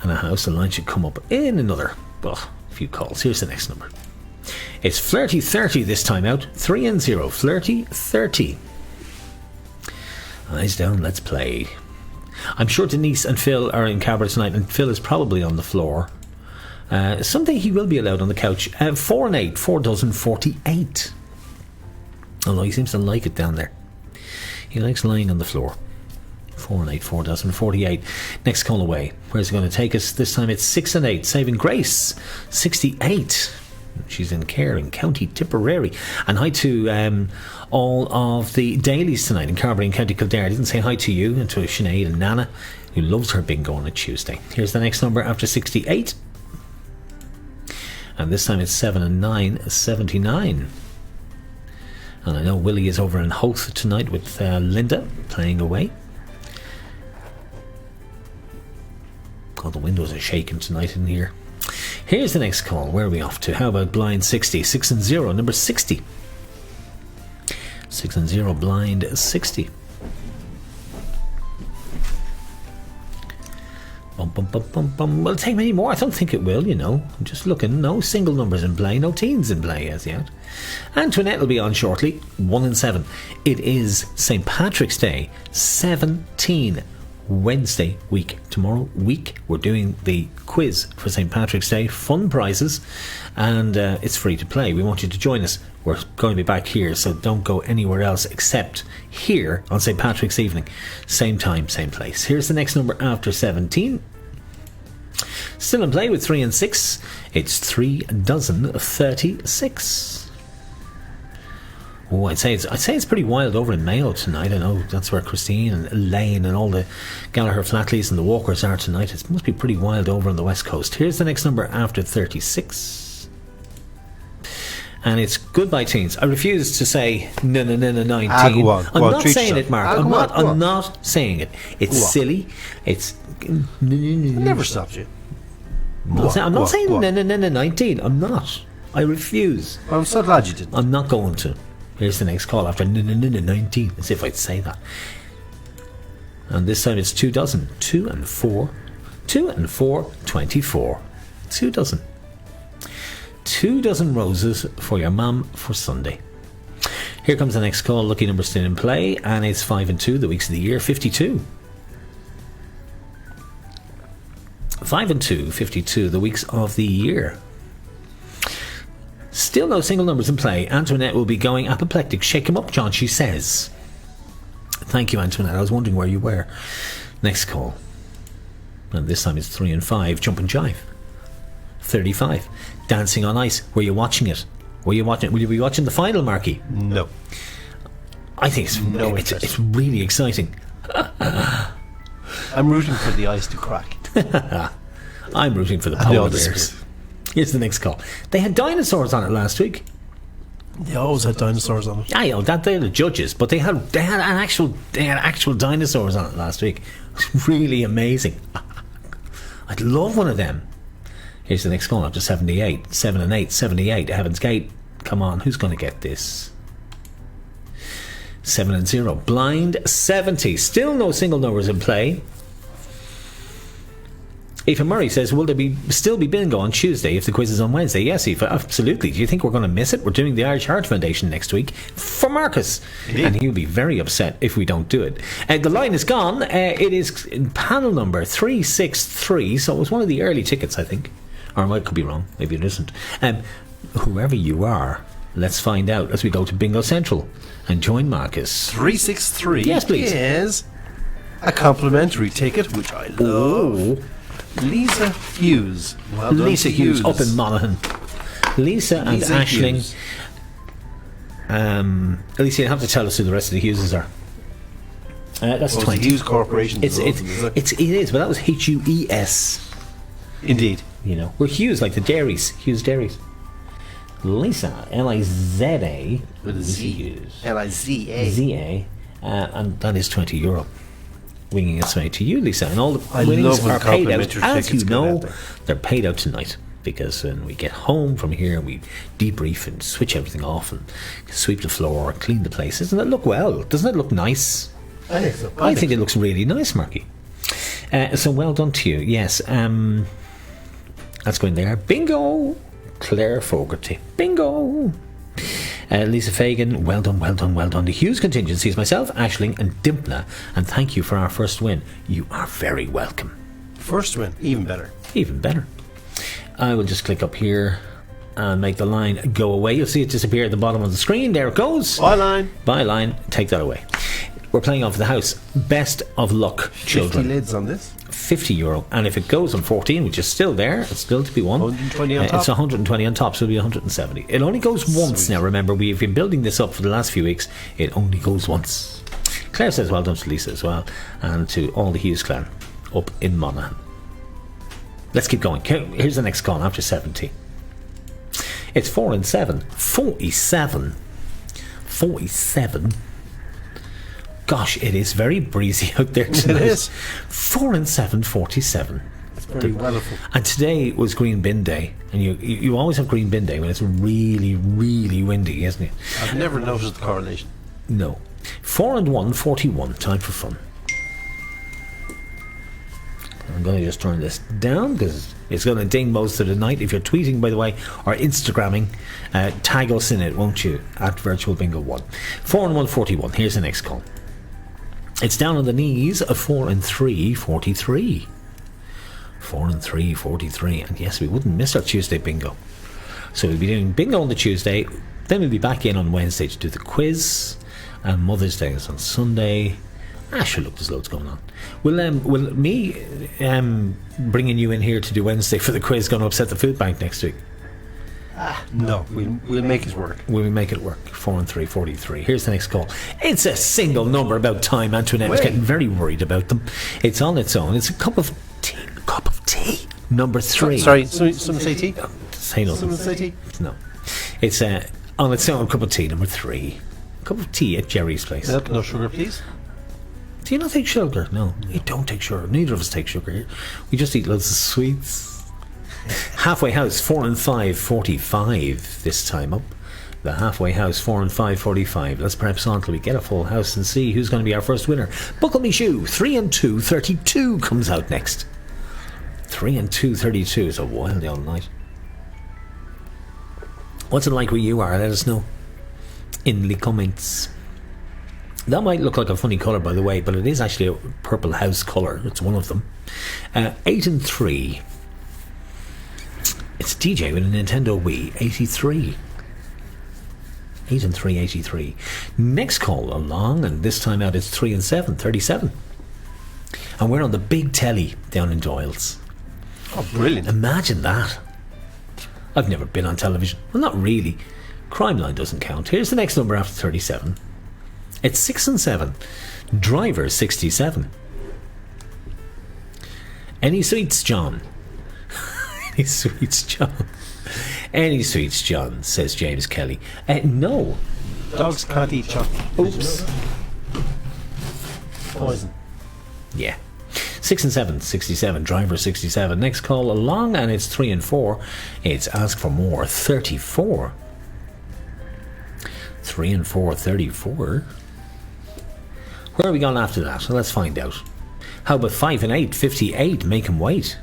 and a house. The line should come up in another, well, few calls. Here's the next number. It's Flirty 30 this time out. 3 and 0, Flirty 30. Eyes down, let's play. I'm sure Denise and Phil are in Cabra tonight, and Phil is probably on the floor. Someday he will be allowed on the couch. 4 and 8, 4 dozen, 48. Although he seems to like it down there. He likes lying on the floor. 4 and 8, 4 dozen, 48. Next call away. Where's it going to take us? This time it's 6 and 8, Saving Grace, 68. She's in Care in County Tipperary. And hi to all of the dailies tonight in Carbery and County Kildare. I didn't say hi to you, and to Sinead and Nana, who loves her bingo on a Tuesday. Here's the next number after 68. And this time it's 7 and 9, 79. And I know Willie is over in Howth tonight with Linda playing away. Oh, the windows are shaking tonight in here. Here's the next call. Where are we off to? How about blind 60? 6 and 0, number 60. 6 and 0, blind 60. Bum, bum, bum, bum, bum. Will it take many more? I don't think it will, you know. I'm just looking. No single numbers in play, no teens in play as yet. Antoinette will be on shortly. 1 and 7. It is St. Patrick's Day, 17 Wednesday week. Tomorrow week we're doing the quiz for St. Patrick's Day, fun prizes, and it's free to play. We want you to join us. We're going to be back here, so don't go anywhere else except here on St. Patrick's evening. Same time, same place. Here's the next number after 17. Still in play with 3 and 6. It's 3 dozen, 36. Oh, I'd say it's pretty wild over in Mayo tonight. I know that's where Christine and Elaine and all the Gallagher Flatleys and the Walkers are tonight. It must be pretty wild over on the West Coast. Here's the next number after 36. And it's Goodbye Teens. I refuse to say no 19. Go on, I'm not saying yourself. it, Mark. I'm not saying it. It's silly. It's Never stopped you. I'm not saying no 19. I'm not. I refuse. Well, I'm so glad you didn't. I'm not going to. Here's the next call after 19, as if I'd say that. And this time it's 2 dozen. 2 and 4. 2 and 4, 24. 2 dozen. 2 dozen roses for your mum for Sunday. Here comes the next call. Lucky number still in play, and it's 5 and 2, the weeks of the year, 52. 5 and 2, 52, the weeks of the year. Still no single numbers in play. Antoinette will be going apoplectic. Shake him up, John, she says. Thank you, Antoinette. I was wondering where you were. Next call. And this time it's 3 and 5. Jump and jive. 35. Dancing on Ice. Were you watching it? Will you be watching the final, Marky? No. I think it's really exciting. I'm rooting for the ice to crack. I'm rooting for the polar bears. Here's the next call. They had dinosaurs on it last week. They always had dinosaurs on it. I know that they're the judges, but they had actual dinosaurs on it last week. It was really amazing. I'd love one of them. Here's the next call up to 78. 7 and 8, 78. Heaven's Gate. Come on, who's going to get this? 7 and 0. Blind 70. Still no single numbers in play. Aoife Murray says, will there still be bingo on Tuesday if the quiz is on Wednesday? Yes, Aoife, absolutely. Do you think we're going to miss it? We're doing the Irish Heart Foundation next week for Marcus. Indeed. And he'll be very upset if we don't do it. The line is gone. It is panel number 363, so it was one of the early tickets, I think. Or I could be wrong. Maybe it isn't. Whoever you are, let's find out as we go to Bingo Central and join Marcus. 363 yes, please. Is a complimentary ticket, which I love. Lisa Hughes. Well done, Lisa Hughes up in Monaghan. Lisa and Aisling. Lisa, you have to tell us who the rest of the Hugheses are. That's 20. Hughes Corporation. It is, but that was Hues. Indeed. You know, we're Hughes like the dairies. Hughes Dairies. Lisa, Liza with a Z. Hughes. Liza. ZA, and that is €20. Winging its way to you, Lisa, and all the I winnings love when are paid out. complimentary As you tickets go know, out there. they're paid out tonight because when we get home from here, we debrief and switch everything off and sweep the floor, clean the place. Doesn't it look well? Doesn't it look nice? I think so. I think it looks really nice, Marky. So well done to you. Yes, that's going there. Bingo, Claire Fogarty. Bingo. Lisa Fagan, well done, well done, well done. The Hughes contingencies, myself, Aisling and Dimpna, and thank you for our first win. You are very welcome. First win, even better. Even better. I will just click up here and make the line go away. You'll see it disappear at the bottom of the screen. There it goes. Byline. Line. Take that away. We're playing off the house. Best of luck, children. 50 lids on this. €50, and if it goes on 14, which is still there, it's still to be won. 120 on top. It's 120 on top, so it'll be 170. It only goes once now. Remember, we've been building this up for the last few weeks. It only goes once. Claire says well done to Lisa as well, and to all the Hughes clan up in Monaghan. Let's keep going. Here's the next call after 70. It's 4 and 7. 47. Gosh, it is very breezy out there tonight. It is. 4 and 7, 47. It's very wonderful. And today was Green Bin Day, and you always have Green Bin Day when it's really, really windy, isn't it? I've never noticed the correlation. No. 4 and 1, 41. Time for fun. I'm going to just turn this down because it's going to ding most of the night. If you're tweeting, by the way, or Instagramming, tag us in it, won't you? At Virtual Bingo 1. 4 and 1, 41. Here's the next call. It's down on the knees of 4 and 3, 43. 4 and 3, 43. And yes, we wouldn't miss our Tuesday bingo. So we'll be doing bingo on the Tuesday. Then we'll be back in on Wednesday to do the quiz. And Mother's Day is on Sunday. Sure, look, there's loads going on. Will me bringing you in here to do Wednesday for the quiz going to upset the food bank next week? No, we'll make it work. Will we make it work? 4 and 3, 43. Here's the next call. It's a single number. About time. Antoinette was getting very worried about them. It's on its own. It's a cup of tea. Number 3. Sorry, someone say tea? Say nothing. Someone say tea? No. It's on its own cup of tea, number 3. Cup of tea at Jerry's place. No sugar, please. Do you not take sugar? No, you don't take sugar. Neither of us take sugar here. We just eat loads of sweets. Halfway House, 4 and 5, 45 this time up. The halfway house, 4 and 5:45. Let's perhaps on till we get a full house and see who's going to be our first winner. Buckle me shoe, 3 and 2, 32 comes out next. 3 and 2, 32 is a wild old night. What's it like where you are? Let us know in the comments. That might look like a funny colour, by the way, but it is actually a purple house colour. It's one of them. 8 and 3. It's DJ with a Nintendo Wii, 83. 8 and 3, 83. Next call along, and this time out it's 3 and 7, 37. And we're on the big telly down in Doyle's. Oh, brilliant. Imagine that. I've never been on television. Well, not really. Crime Line doesn't count. Here's the next number after 37. It's 6 and 7. Driver, 67. Any sweets, John? Any sweets, John? Any sweets, John, says James Kelly. No. Dogs can't eat chocolate. Oops. Poison. Yeah. 6 and 7, 67. Driver, 67. Next call along, and it's 3 and 4. It's Ask for More, 34. 3 and 4, 34. Where are we going after that? Well, let's find out. How about 5 and 8, 58? Make him wait.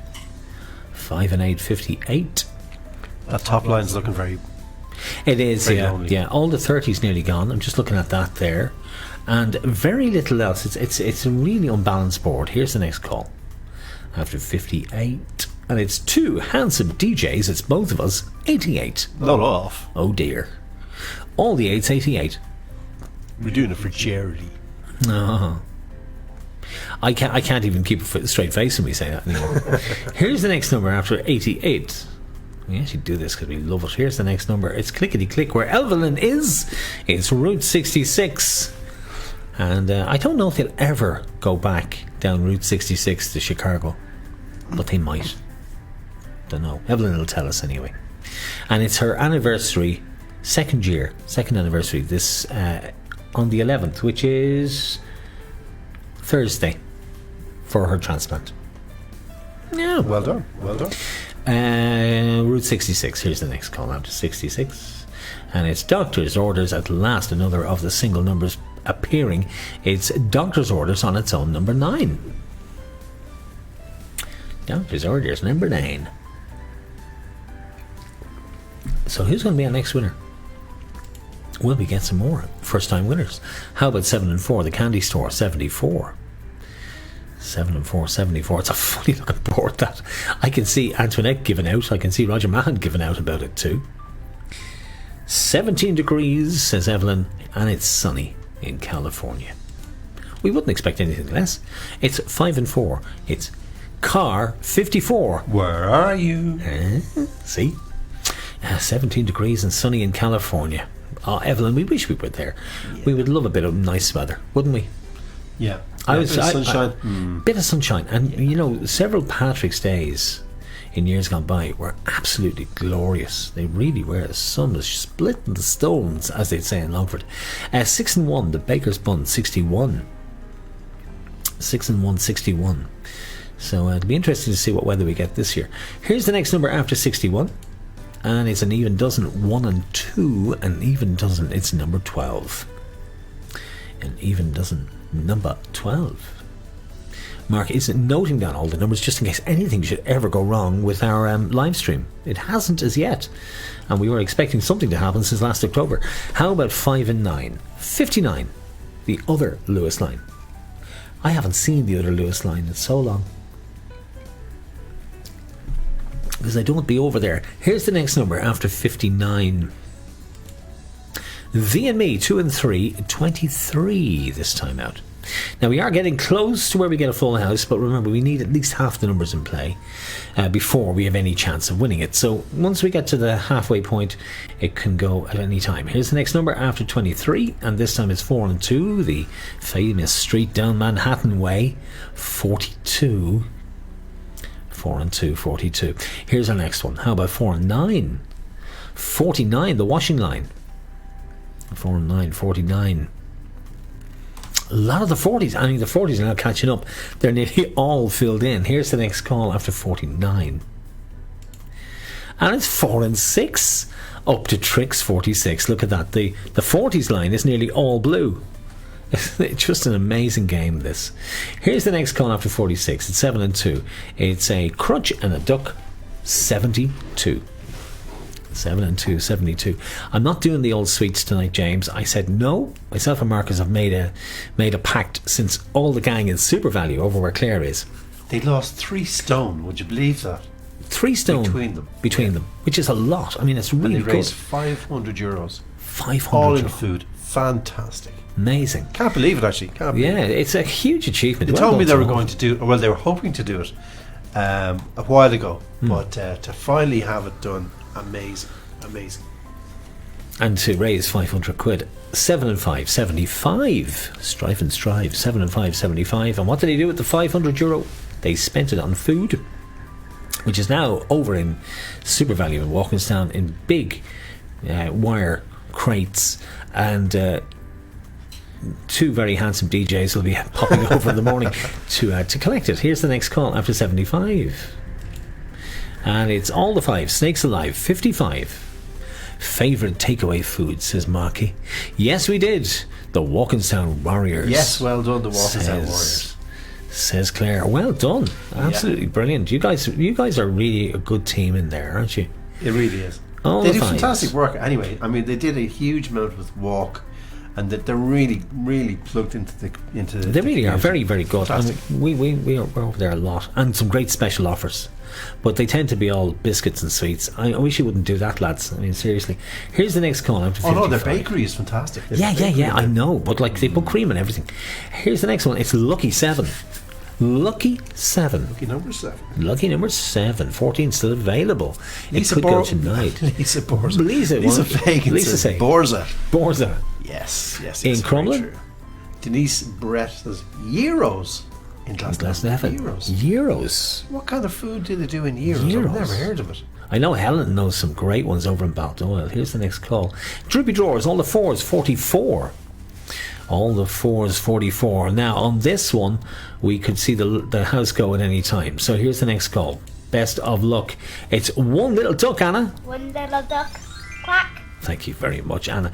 5 and 8, 58. That top line's looking very... It is, Very yeah. lonely. Yeah, all the 30's nearly gone. I'm just looking at that there. And very little else. It's a really unbalanced board. Here's the next call. After 58. And it's 2 handsome DJs. It's both of us. 88. Not off. Oh dear. All the 8's 88. We're doing it for charity. No. I can't even keep a straight face when we say that anymore. Here's the next number after 88. We actually do this because we love it. Here's the next number. It's Clickety Click, where Evelyn is. It's Route 66. And I don't know if they'll ever go back down Route 66 to Chicago. But they might. Don't know. Evelyn will tell us anyway. And it's her anniversary, second anniversary, this on the 11th, which is Thursday, for her transplant. Yeah. Well done. Well done. Route 66. Here's the next call after 66. And it's Doctor's Orders at last, another of the single numbers appearing. It's Doctor's Orders on its own, number 9. Doctor's Orders, number 9. So who's going to be our next winner? Will we get some more first time winners? How about 7 and 4, the candy store, 74. 7 and 4, 74. It's a funny looking board, that. I can see Antoinette giving out. I can see Roger Mahan giving out about it too. 17 degrees, says Evelyn, and it's sunny in California. We wouldn't expect anything less. It's 5 and 4. It's car 54. Where are you? See? 17 degrees and sunny in California. Oh, Evelyn, we wish we were there. Yeah. We would love a bit of nice weather, wouldn't we? Yeah. Sunshine. Bit of sunshine. And, you know, several Patrick's Days in years gone by were absolutely glorious. They really were. The sun was splitting the stones, as they'd say in Longford. 6 and 1, the Baker's Bun, 61. 6 and 1, 61. So it'll be interesting to see what weather we get this year. Here's the next number after 61. And it's an even dozen, 1 and 2, an even dozen, it's number 12. An even dozen, number 12. Mark is noting down all the numbers just in case anything should ever go wrong with our live stream. It hasn't as yet, and we were expecting something to happen since last October. How about 5 and 9? 59, the other Lewis line. I haven't seen the other Lewis line in so long, because I don't be over there. Here's the next number after 59. V and Me, 2 and 3, 23 this time out. Now we are getting close to where we get a full house, but remember we need at least half the numbers in play before we have any chance of winning it. So once we get to the halfway point, it can go at any time. Here's the next number after 23, and this time it's 4 and 2, the famous street down Manhattan Way, 42. 4 and 2, 42. Here's our next one. How about 4 and 9? 49, the washing line. 4 and 9, 49. A lot of the 40s. I mean, the 40s are now catching up. They're nearly all filled in. Here's the next call after 49. And it's 4 and 6 up to Tricks 46. Look at that. The 40s line is nearly all blue. It's just an amazing game, this. Here's the next call after 46. It's 7 and 2. It's a crutch and a duck, 72. 7 and 2, 72. I'm not doing the old sweets tonight, James. I said no. Myself and Marcus have made a pact since all the gang in Super Value over where Claire is. They lost 3 stone. Would you believe that? 3 stone between them, which is a lot. I mean, it's And really they good. raised €500. 500 All in euro. food. Fantastic. Amazing. Can't believe it, actually. Can't believe Yeah, it. it's a huge achievement. They Well told me done they to were all. going to do, well, they were hoping to do it a while ago, but to finally have it done, amazing. And to raise 500 quid. 7 and 5, 75. Strive and strive. 7 and 5, 75. And what did they do with the €500? They spent it on food, which is now over in Super Value in Walkinstown in big wire crates, and 2 very handsome DJs will be popping over in the morning to collect it. Here's the next call after 75. And it's all the 5. Snakes Alive, 55. Favourite takeaway food, says Marky. Yes, we did. The Walkinstown Warriors. Yes, well done, the Walkinstown Warriors. Says Claire. Well done. Absolutely brilliant. You guys are really a good team in there, aren't you? It really is. All They the do fives. fantastic work. Anyway, I mean, they did a huge amount with Walk, and that they're really, really plugged into the They really are community. very, very good. Fantastic. And we're over there a lot, and some great special offers. But they tend to be all biscuits and sweets. I wish you wouldn't do that, lads. I mean, seriously. Here's the next call. Oh no, their bakery is fantastic. Their Yeah, bakery- I know. But like they put cream and everything. Here's the next one. It's Lucky 7. Lucky 7. Lucky number 7. Lucky number 7. 14 still available. Lisa it could go Bor- tonight. Lisa Borza. Lisa Fagan Lisa says say. Borza. Borza. Yes. In very Crumlin? true. Denise Brett says euros in Glasnevin. Euros. What kind of food do they do in euros? Euros. I've never heard of it. I know Helen knows some great ones over in Baldoyle. Here's the next call. Droopy Drawers, all the 4s, 44. All the 4s, 44. Now, on this one, we could see the house go at any time. So here's the next call. Best of luck. It's One Little Duck, Anna. One little duck, quack. Thank you very much, Anna.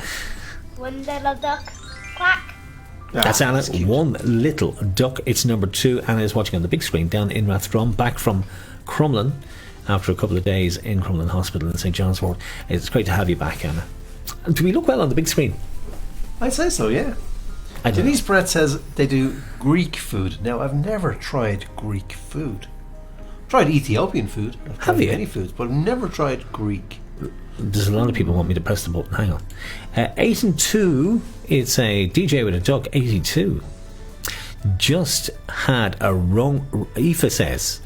One little duck, quack. That's Anna. that's cute. One Little Duck. It's number 2. Anna is watching on the big screen down in Rathdrum, back from Crumlin after a couple of days in Crumlin Hospital in St John's Ward. It's great to have you back, Anna. And do we look well on the big screen? I'd say so, yeah. I don't Denise Brett says they do Greek food. Now, I've never tried Greek food. Tried Ethiopian food. I've tried Have you? many foods, but I've never tried Greek. There's a lot of people want me to press the button. Hang on. 8 and 2. It's a DJ with a duck. 82. Just had a Aoife says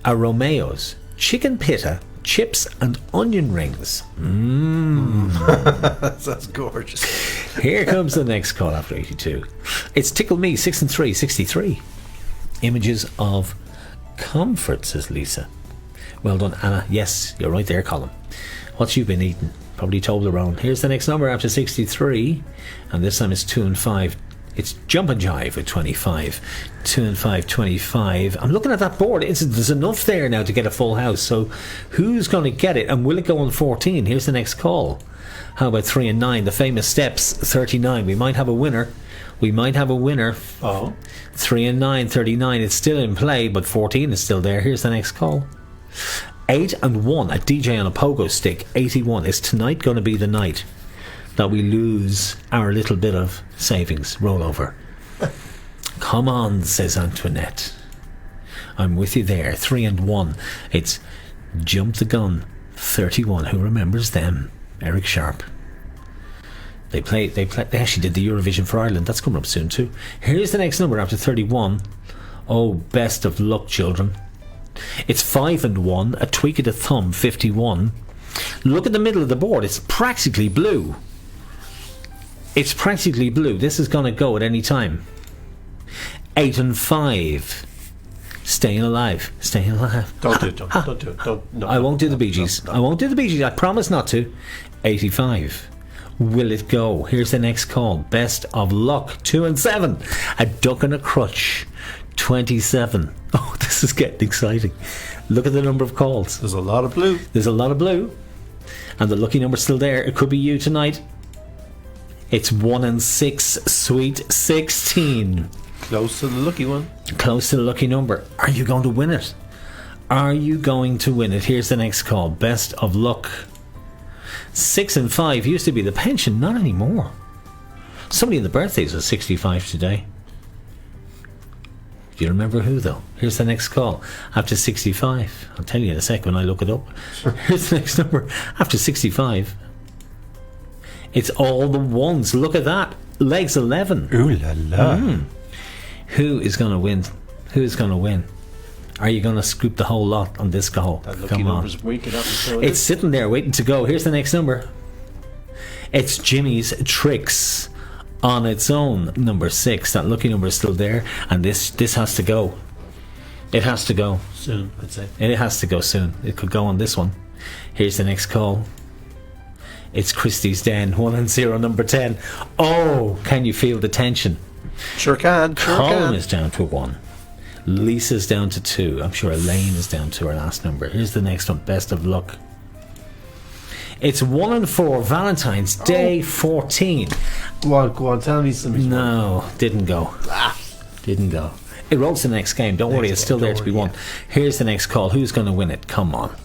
a Romeo's chicken pitta, chips and onion rings. That's gorgeous. Here comes the next call after 82. It's Tickle Me 6 and 3. 63. Images of comfort, says Lisa. Well done, Anna. Yes, you're right there, Colin. What you been eating? Probably Toblerone. Here's the next number after 63, and this time it's 2 and 5. It's Jump and Jive at 25. 2 and 5, 25. I'm looking at that board. There's enough there now to get a full house. So who's going to get it? And will it go on 14? Here's the next call. How about 3 and 9? The famous steps, 39. We might have a winner. Oh. 3 and 9, 39. It's still in play, but 14 is still there. Here's the next call. 8 and 1. A DJ on a pogo stick, 81. Is tonight going to be the night that we lose our little bit of savings rollover? Come on, says Antoinette. I'm with you there. 3 and 1. It's Jump the Gun, 31. Who remembers them? Eric Sharp. They actually did the Eurovision for Ireland. That's coming up soon too. Here's the next number after 31. Oh, best of luck, children. It's 5 and 1. A tweak of the thumb, 51. Look at the middle of the board. It's practically blue. It's practically blue. This is going to go at any time. 8 and 5. Staying alive. Staying alive. Don't do it. Don't do it. No, I won't do the Bee no, Gees. no. I won't do the Bee Gees. I promise not to. 85. Will it go? Here's the next call. Best of luck. 2 and 7. A duck and a crutch. 27. Oh, this is getting exciting. Look at the number of calls. There's a lot of blue. There's a lot of blue. And the lucky number's still there. It could be you tonight. It's 1 and 6, sweet 16. Close to the lucky one. Close to the lucky number. Are you going to win it? Are you going to win it? Here's the next call. Best of luck. 6 and 5 used to be the pension, not anymore. Somebody in the birthdays was 65 today. Do you remember who though? Here's the next call. After 65. I'll tell you in a sec when I look it up. Here's the next number. After 65. It's all the ones. Look at that. Legs 11. Ooh la la. Who is going to win? Who is going to win? Are you going to scoop the whole lot on this call? That lucky Come on. number's waking up. And so It's sitting there waiting to go. Here's the next number. It's Jimmy's Tricks on its own. Number 6. That lucky number is still there. And this has to go. It has to go. soon, I'd say. And it has to go soon. It could go on this one. Here's the next call. It's Christie's Den. 1 and 0, number 10. Oh, can you feel the tension? Sure can. Sure Colin can. is down to 1. Lisa's down to 2. I'm sure Elaine is down to her last number. Here's the next one. Best of luck. It's 1 and 4. Valentine's Day 14. Go on. Tell me something. No, didn't go. Didn't go. It rolls to the next game. Don't worry, it's still there to be won. Here's the next call. Who's going to win it? Come on.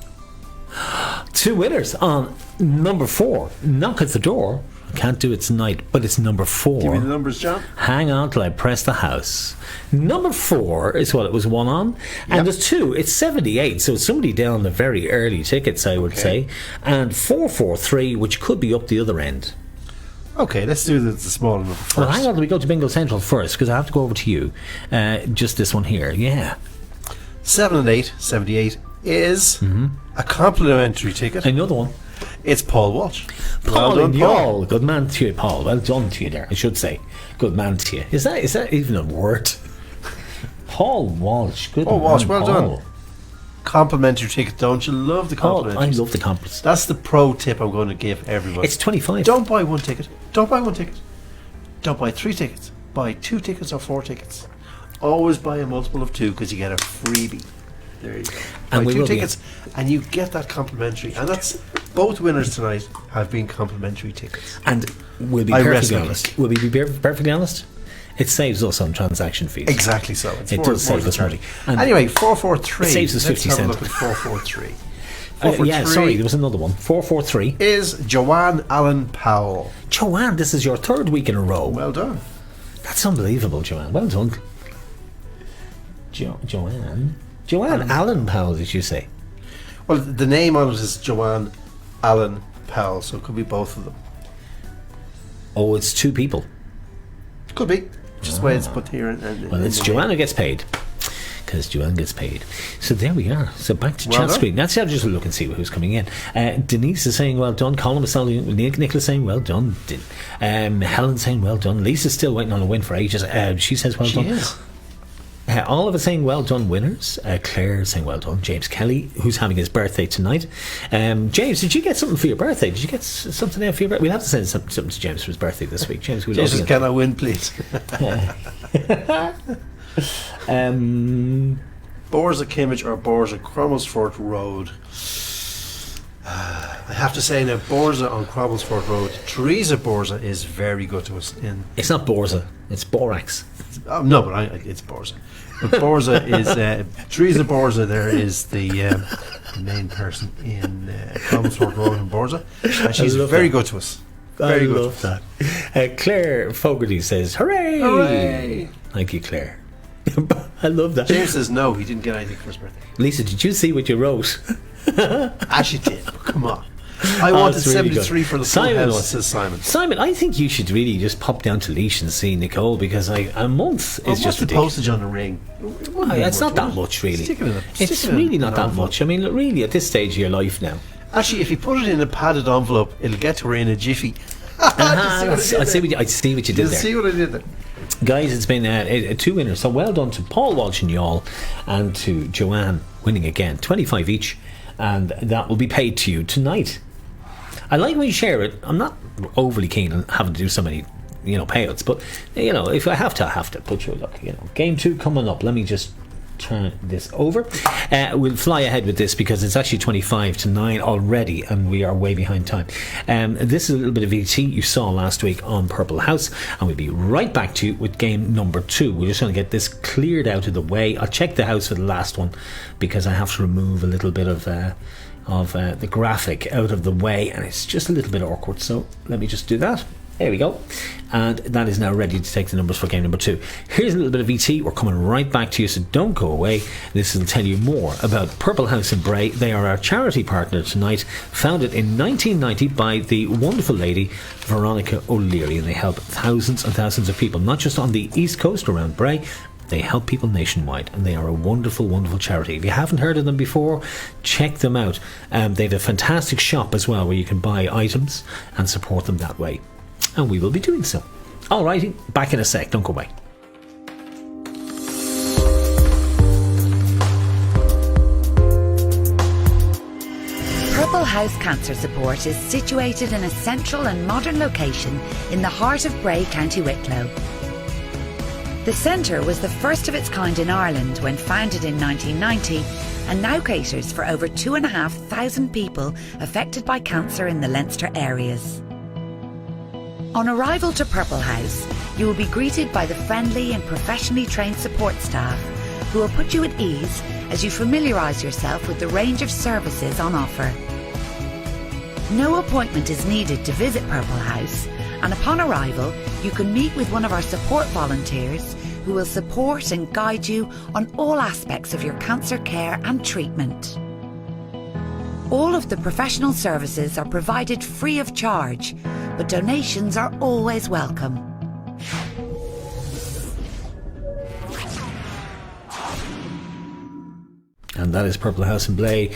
2 winners on number 4. Knock at the door. Can't do it tonight, but it's number 4. Give me the numbers, John. Hang on till I press the house. Number 4 is what it was won on. And there's 2. It's 78. So it's somebody down the very early tickets, I would say. And 443, which could be up the other end. Okay, let's do the smaller number first. Well, hang on till we go to Bingo Central first, because I have to go over to you. Just this one here. Yeah. 7 and 8, 78 is a complimentary ticket. Another one. It's Paul Walsh. Paul Well and done, Paul. y'all. Good man to you, Paul. Well done to you there, I should say. Good man to you. Is that even a word? Paul Walsh. Good Paul man, Walsh, well Paul. done. Complimentary ticket. Don't you love the Paul, complimentary? I love the compliments. That's the pro tip I'm going to give everyone. It's 25. Don't buy one ticket. Don't buy one ticket. Don't buy 3 tickets. Buy 2 tickets or 4 tickets. Always buy a multiple of 2 because you get a freebie. There you go. And Buy we 2 will be- tickets and you get that complimentary. And that's both winners tonight have been complimentary tickets. And we'll be I perfectly rest my honest. case. Will we be perfectly honest? It saves us on transaction fees. Exactly so. It's It more, does more save than us money. 30. And Anyway, 443. it saves us 50 Let's have a cent. look at 443. yeah, 443 sorry, there was another one. 443. is Joanne Allen Powell. Joanne, this is your 3rd week in a row. Well done. That's unbelievable, Joanne. Well done. Joanne? Joanne Allen Powell, did you say? Well, the name on it is Joanne Allen Powell, so it could be both of them. Oh, it's 2 people. Could be. Just the way it's put here. Well, it's Joanne who gets paid. Because Joanne gets paid. So there we are. So back to Well chat done. screen. Let's have just a look and see who's coming in. Denise is saying well done. Colin is saying, Nicola saying well done. Helen saying well done. Lisa's still waiting on a win for ages. She says well done. is. All of us saying well done winners. Claire saying well done. James Kelly, who's having his birthday tonight. James, did you get something for your birthday? Did you get something there for your birthday? We'll have to send something to James for his birthday this week. James, we love Jesus, you. can I win, please? Borza Kimmage or Borza Cromwellsford Road? I have to say now, Borza on Cromwellsford Road. Teresa Borza is very good to us. It's not Borza, it's Borax. No, but it's Borza. But Borza is Teresa Borza. There is the main person in Cromwellsford Road in Borza, and she's love very that. good to us. Very I good. love that. Claire Fogarty says, hooray! Hooray! Thank you, Claire. I love that. James says no, he didn't get anything for his birthday. Lisa, did you see what you wrote? As you did. Come on. I wanted it's really 73 good. for the full Simon house, wants- says Simon. Simon, I think you should really just pop down to Laois and see Nicole, because a month is What's just the ridiculous. postage on the ring? It's not that much, really. Stick it in It's an really not that envelope. much. I mean, look, really, at this stage of your life now. Actually, if you put it in a padded envelope, it'll get to her in a jiffy. I see what you did You there. see what I did there? Guys, it's been 2 winners. So well done to Paul Walsh and y'all, and to Joanne winning again. 25 each. And that will be paid to you tonight. I like when you share it. I'm not overly keen on having to do so many, payouts. But, if I have to, I have to. But sure, look, game 2 coming up. Let me just turn this over. We'll fly ahead with this because it's actually 25 to 9 already and we are way behind time. This is a little bit of ET you saw last week on Purple House, and we'll be right back to you with game number 2. We're just going to get this cleared out of the way. I'll check the house for the last one because I have to remove a little bit of the graphic out of the way, and it's just a little bit awkward, so let me just do that. There we go. And that is now ready to take the numbers for game number 2. Here's a little bit of ET. We're coming right back to you, so don't go away. This will tell you more about Purple House in Bray. They are our charity partner tonight, founded in 1990 by the wonderful lady Veronica O'Leary, and they help thousands and thousands of people, not just on the East Coast around Bray. They help people nationwide, and they are a wonderful, wonderful charity. If you haven't heard of them before, check them out. They have a fantastic shop as well where you can buy items and support them that way. And we will be doing so. Alrighty, back in a sec, don't go away. Purple House Cancer Support is situated in a central and modern location in the heart of Bray, County Wicklow. The centre was the first of its kind in Ireland when founded in 1990 and now caters for over 2,500 people affected by cancer in the Leinster areas. On arrival to Purple House, you will be greeted by the friendly and professionally trained support staff who will put you at ease as you familiarise yourself with the range of services on offer. No appointment is needed to visit Purple House, and upon arrival, you can meet with one of our support volunteers who will support and guide you on all aspects of your cancer care and treatment. All of the professional services are provided free of charge, but donations are always welcome. And that is Purple House in Bray,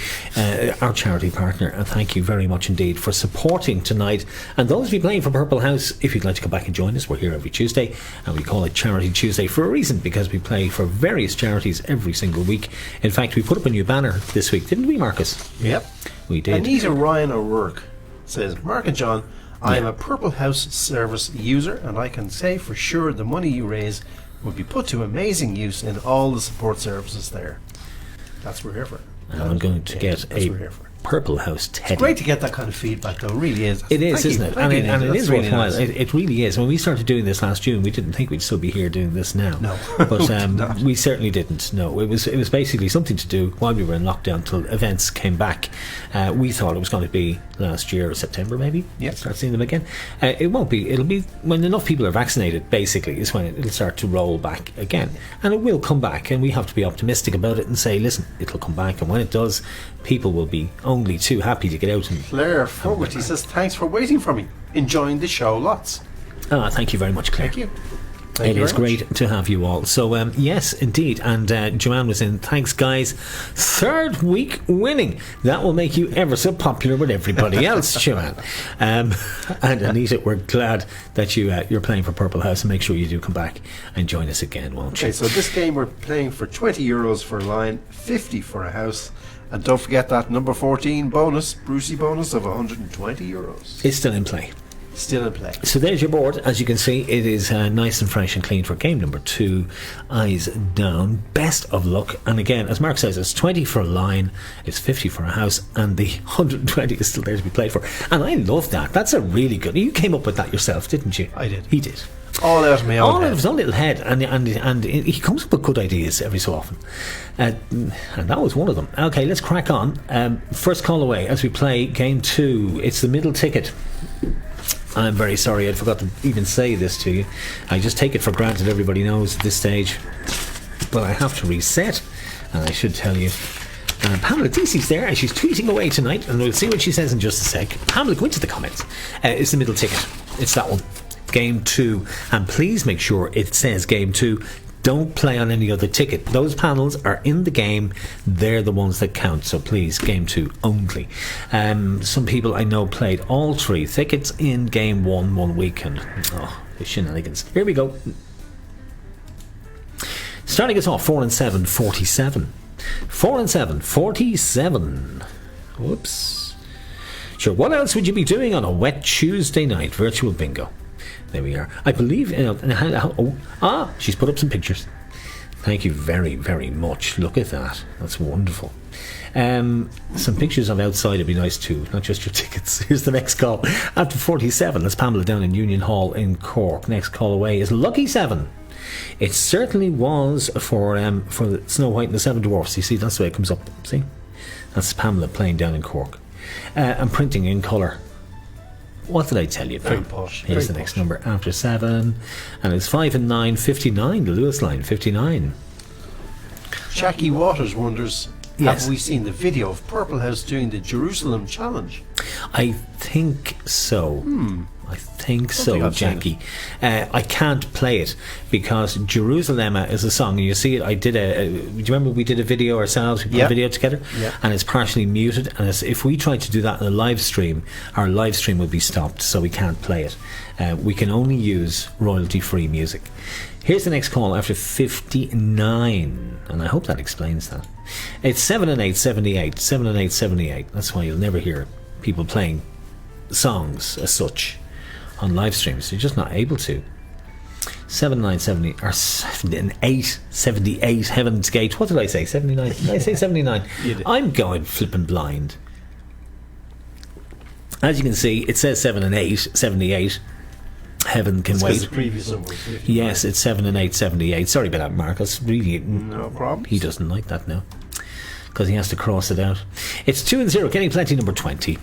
our charity partner, and thank you very much indeed for supporting tonight. And those of you playing for Purple House, if you'd like to come back and join us, we're here every Tuesday, and we call it Charity Tuesday for a reason, because we play for various charities every single week. In fact, we put up a new banner this week, didn't we, Marcus? Yep. We did. Anita Ryan O'Rourke says, Mark and John, I am a Purple House service user, and I can say for sure the money you raise will be put to amazing use in all the support services there. That's what we're here for. And I'm going to get that's what a we're here for. Purple House teddy. It's great to get that kind of feedback, though. It really is. It is, isn't it? And it is really worthwhile. nice. It really is. When we started doing this last June, we didn't think we'd still be here doing this now. No. But we certainly didn't. No, it was basically something to do while we were in lockdown till events came back. We thought it was going to be last year or September, maybe. Yep. Start seeing them again. It won't be. It'll be when enough people are vaccinated. Basically, is when it'll start to roll back again, and it will come back. And we have to be optimistic about it and say, listen, it'll come back. And when it does, people will be only too happy to get out and. Claire Fogarty says, thanks for waiting for me. Enjoying the show lots. Thank you very much, Claire. Thank you. It is great to have you all. So, yes, indeed. And Joanne was in. Thanks, guys. 3rd week winning. That will make you ever so popular with everybody else, Joanne. And Anita, we're glad that you're playing for Purple House, and make sure you do come back and join us again, won't you? Okay, so this game we're playing for €20 for a line, 50 for a house. And don't forget that number 14 bonus, Brucey bonus of €120. It's still in play. Still in play. So there's your board. As you can see, it is nice and fresh and clean for game number 2. Eyes down. Best of luck. And again, as Mark says, it's 20 for a line, it's 50 for a house, and the 120 is still there to be played for. And I love that. That's a really good. You came up with that yourself, didn't you? I did. He did. All out of my own All head. out of his own little head, and he comes up with good ideas every so often, and that was one of them. Okay, let's crack on. First call away as we play game 2. It's the middle ticket. I'm very sorry, I forgot to even say this to you. I just take it for granted everybody knows at this stage, but I have to reset, and I should tell you. Pamela Deasy's there, and she's tweeting away tonight, and we'll see what she says in just a sec. Pamela, go into the comments. It's the middle ticket. It's that one. Game 2. And please make sure it says game 2. Don't play on any other ticket. Those panels are in the game. They're the ones that count. So please, game 2 only. Some people I know played all 3 tickets in game 1 week, and the shenanigans. Here we go. Starting us off, 4 and 7, 47. 4 and 7, 47. Whoops. Sure, what else would you be doing on a wet Tuesday night? Virtual bingo. There we are. I believe she's put up some pictures. Thank you very, very much. Look at that. That's wonderful. Some pictures of outside would be nice too, not just your tickets. Here's the next call. After 47, that's Pamela down in Union Hall in Cork. Next call away is Lucky 7. It certainly was for the Snow White and the Seven Dwarfs. You see, that's the way it comes up. See? That's Pamela playing down in Cork. And printing in colour. What did I tell you? Very posh. Here's Very the next posh. number after 7. And it's 5 and 9, 59. The Lewis line, 59. Jackie Waters wonders, Yes. have we seen the video of Purple House doing the Jerusalem Challenge? I think so. I think so, think I've seen Jackie. I can't play it because Jerusalem is a song, and you see it. I did do you remember we did a video ourselves? We put Yeah. a video together, Yeah. and it's partially muted. And if we tried to do that in a live stream, our live stream would be stopped, so we can't play it. We can only use royalty-free music. Here's the next call after 59, and I hope that explains that. It's 7 and 8, 78. 7 and 8, 78. That's why you'll never hear people playing songs as such on live streams. You're just not able to. 7, 9, 70, or 7 and 8, 78, Heaven's Gate. What did I say? 79? Did I say 79? You did. I'm going flipping blind. As you can see, it says 7 and 8, 78. Heaven can Because wait. the previous number was 50. Yes, it's 7 and 8, 78. Sorry about that, Marcus. Really, No problem. he doesn't like that now because he has to cross it out. It's 2 and 0. Getting Plenty number 20.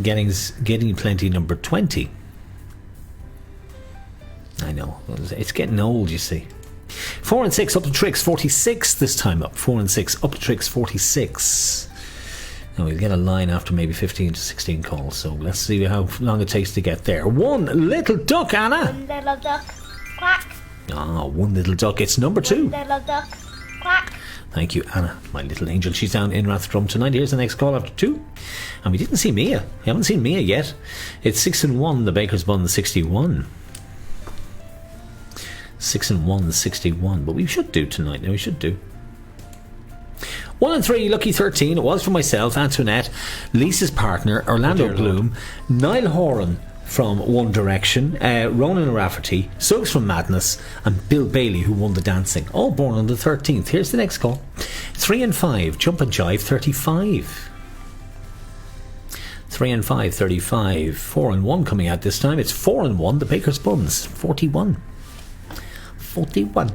Getting Plenty number 20. I know. It's getting old, you see. 4 and 6 up to Tricks 46 this time up. 4 and 6 up to Tricks 46. Now we'll get a line after maybe 15 to 16 calls, so let's see how long it takes to get there. One little duck, Anna. One little duck, quack. Ah, one little duck. It's number 2. One little duck, quack. Thank you, Anna, my little angel. She's down in Rathdrum tonight. Here's the next call after 2. And we didn't see Mia. We haven't seen Mia yet. It's 6 and 1, the Baker's Bun 61. 6 and 1, 61. But we should do tonight. Now we should do. 1 and 3, Lucky 13. It was for myself, Antoinette, Lisa's partner, Orlando dear Bloom, Niall Horan from One Direction, Ronan Rafferty, Suggs from Madness, and Bill Bailey, who won the dancing. All born on the 13th. Here's the next call. 3 and 5, Jump and Jive 35. 3 and 5, 35. 4 and 1 coming out this time. It's 4 and 1, the Baker's Buns 41. 41.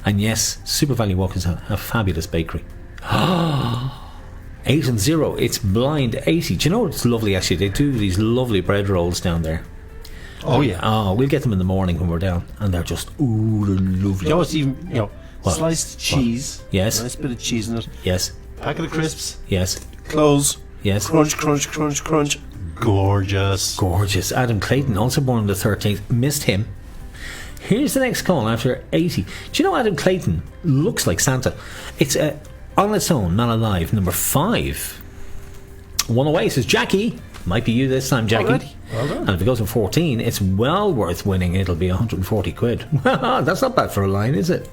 And yes, Super Valley Walk is a fabulous bakery. 8 and 0, it's Blind 80. Do you know what's lovely actually? They do these lovely bread rolls down there. Oh, yeah. Oh, we'll get them in the morning when we're down, and they're just lovely. You know what's even, What? sliced cheese. Yes. Nice bit of cheese in it. Yes, Packet of crisps. yes, Clothes. yes. Crunch, crunch, crunch, crunch. Gorgeous. Gorgeous. Adam Clayton, also born on the 13th. Missed him. Here's the next call after 80. Do you know Adam Clayton looks like Santa? It's On Its Own, Man Alive, number 5. One away, says Jackie. Might be you this time, Jackie. Already? Well done. And if it goes to 14, it's well worth winning. It'll be 140 quid. That's not bad for a line, is it?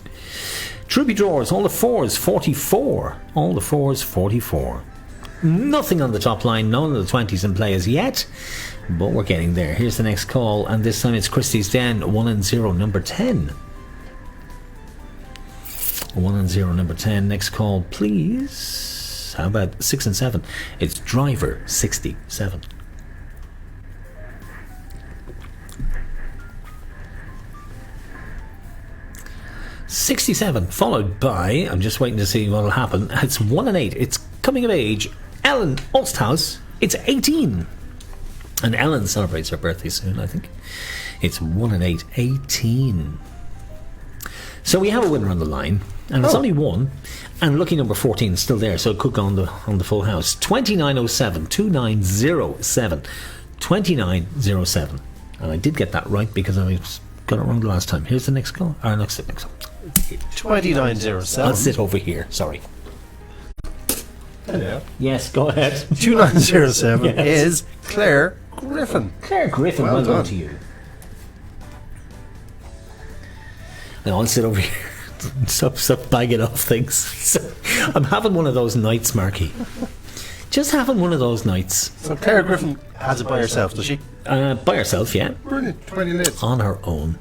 Troopy Drawers, all the 4s, 44. All the 4s, 44. Nothing on the top line, none of the 20s in play as yet, but we're getting there. Here's the next call, and this time it's Christie's Den, 1 and 0, number 10. 1 and 0, number 10. Next call, please. How about 6 and 7? It's Driver 67. '67, followed by, I'm just waiting to see what'll happen. It's 1 and 8. It's Coming of Age. Ellen Osthouse. It's 18. And Ellen celebrates her birthday soon, I think. It's 1 and 8. 18. So we have a winner on the line, and it's only one. And lucky number 14 is still there, so it could go on the full house. 2907. 2907. 2907. And I did get that right because I got it wrong the last time. Here's the next call. Next one. 2907. I'll sit over here. Sorry. Hello. Yes, go ahead. 2907 Yes. is Claire Griffin. Claire Griffin, well done to you. Now I'll sit over here. Stop bagging off things. So, I'm having one of those nights, Marky. Just having one of those nights. So Claire Griffin has it by herself, does she? By herself, yeah. Brilliant. 20 lids. On her own.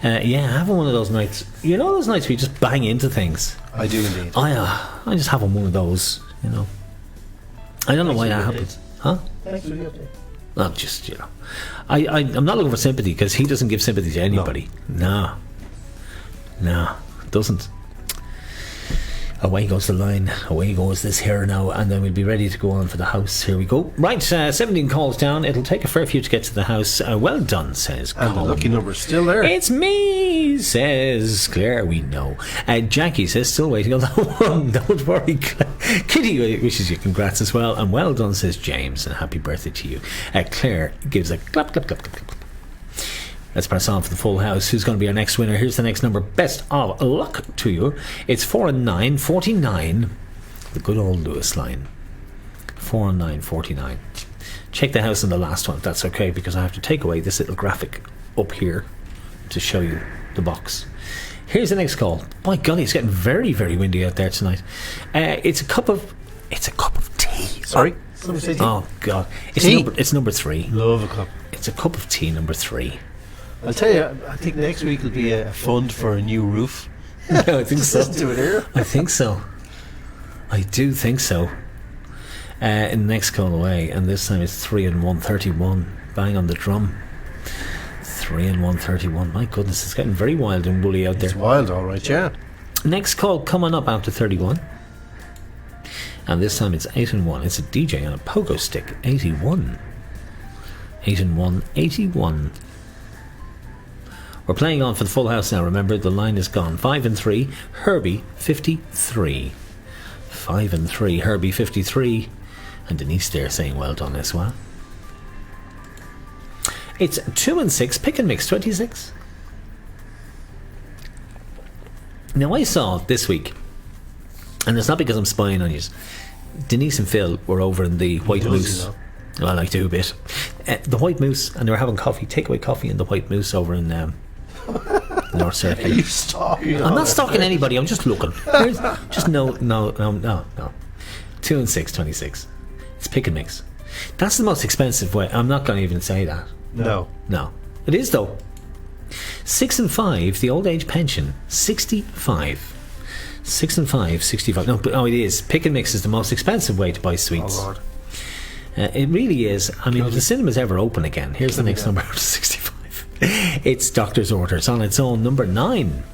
Yeah, having one of those nights. You know those nights where you just bang into things. I do indeed. I just having one of those. You know. I don't know why that happens. Huh? Thanks for the update. Well, just, you know. I'm not looking for sympathy because he doesn't give sympathy to anybody. No, doesn't. Away goes the line. Away goes this here now, and then we'll be ready to go on for the house. Here we go. Right, 17 calls down. It'll take a fair few to get to the house. Well done, says And the Colin. lucky number's still there. It's me, says Claire. We know. Jackie says, still waiting on that one. Don't worry, Claire. Kitty wishes you congrats as well. And well done, says James. And happy birthday to you. Claire gives a clap, clap, clap, clap, clap. Let's press on for the full house. Who's going to be our next winner? Here's the next number. Best of luck to you. It's 4 and 9, 49. The good old Lewis line. 4 and 9, 49. Check the house in the last one if that's okay, because I have to take away this little graphic up here to show you the box. Here's the next call. By golly, it's getting very, very windy out there tonight. It's a cup of tea. Sorry? Somebody say tea? Oh God, Tea? It's number 3. Love a cup. It's a cup of tea number 3. I'll tell you, I think next week will be a fund for a new roof. No, I think Just so. listen to it here. I think so. I do think so. In the next call away, and this time it's 3 and 131. Bang on the drum. 3 and 131. My goodness, it's getting very wild and woolly out It's there. wild, all right, yeah. Next call coming up after 31. And this time it's 8 and 1. It's a DJ on a pogo stick. 81. 8 and 1. 81. We're playing on for the full house now. Remember, the line is gone. 5 and 3. Herbie 53. 5 and 3. Herbie 53. And Denise there saying well done as well. It's 2 and 6. Pick and mix 26. Now I saw this week, and it's not because I'm spying on you. Denise and Phil were over in the White Does Moose. he know? Well, I do a bit. The White Moose, and they were having coffee, takeaway coffee in the White Moose over in North Circular. You stalking? I'm not stalking anybody. I'm just looking. Just no. 2 and 6, 26. It's pick and mix. That's the most expensive way. I'm not going to even say that. No. No, it is though. 6 and 5. The old age pension 65. 6 and 5, 65. No, but it is. Pick and mix is the most expensive way to buy sweets. Oh, Lord. It really is. I mean, if the cinema's ever open again, here's the next number 65. It's Doctor's Orders on its own, number 9.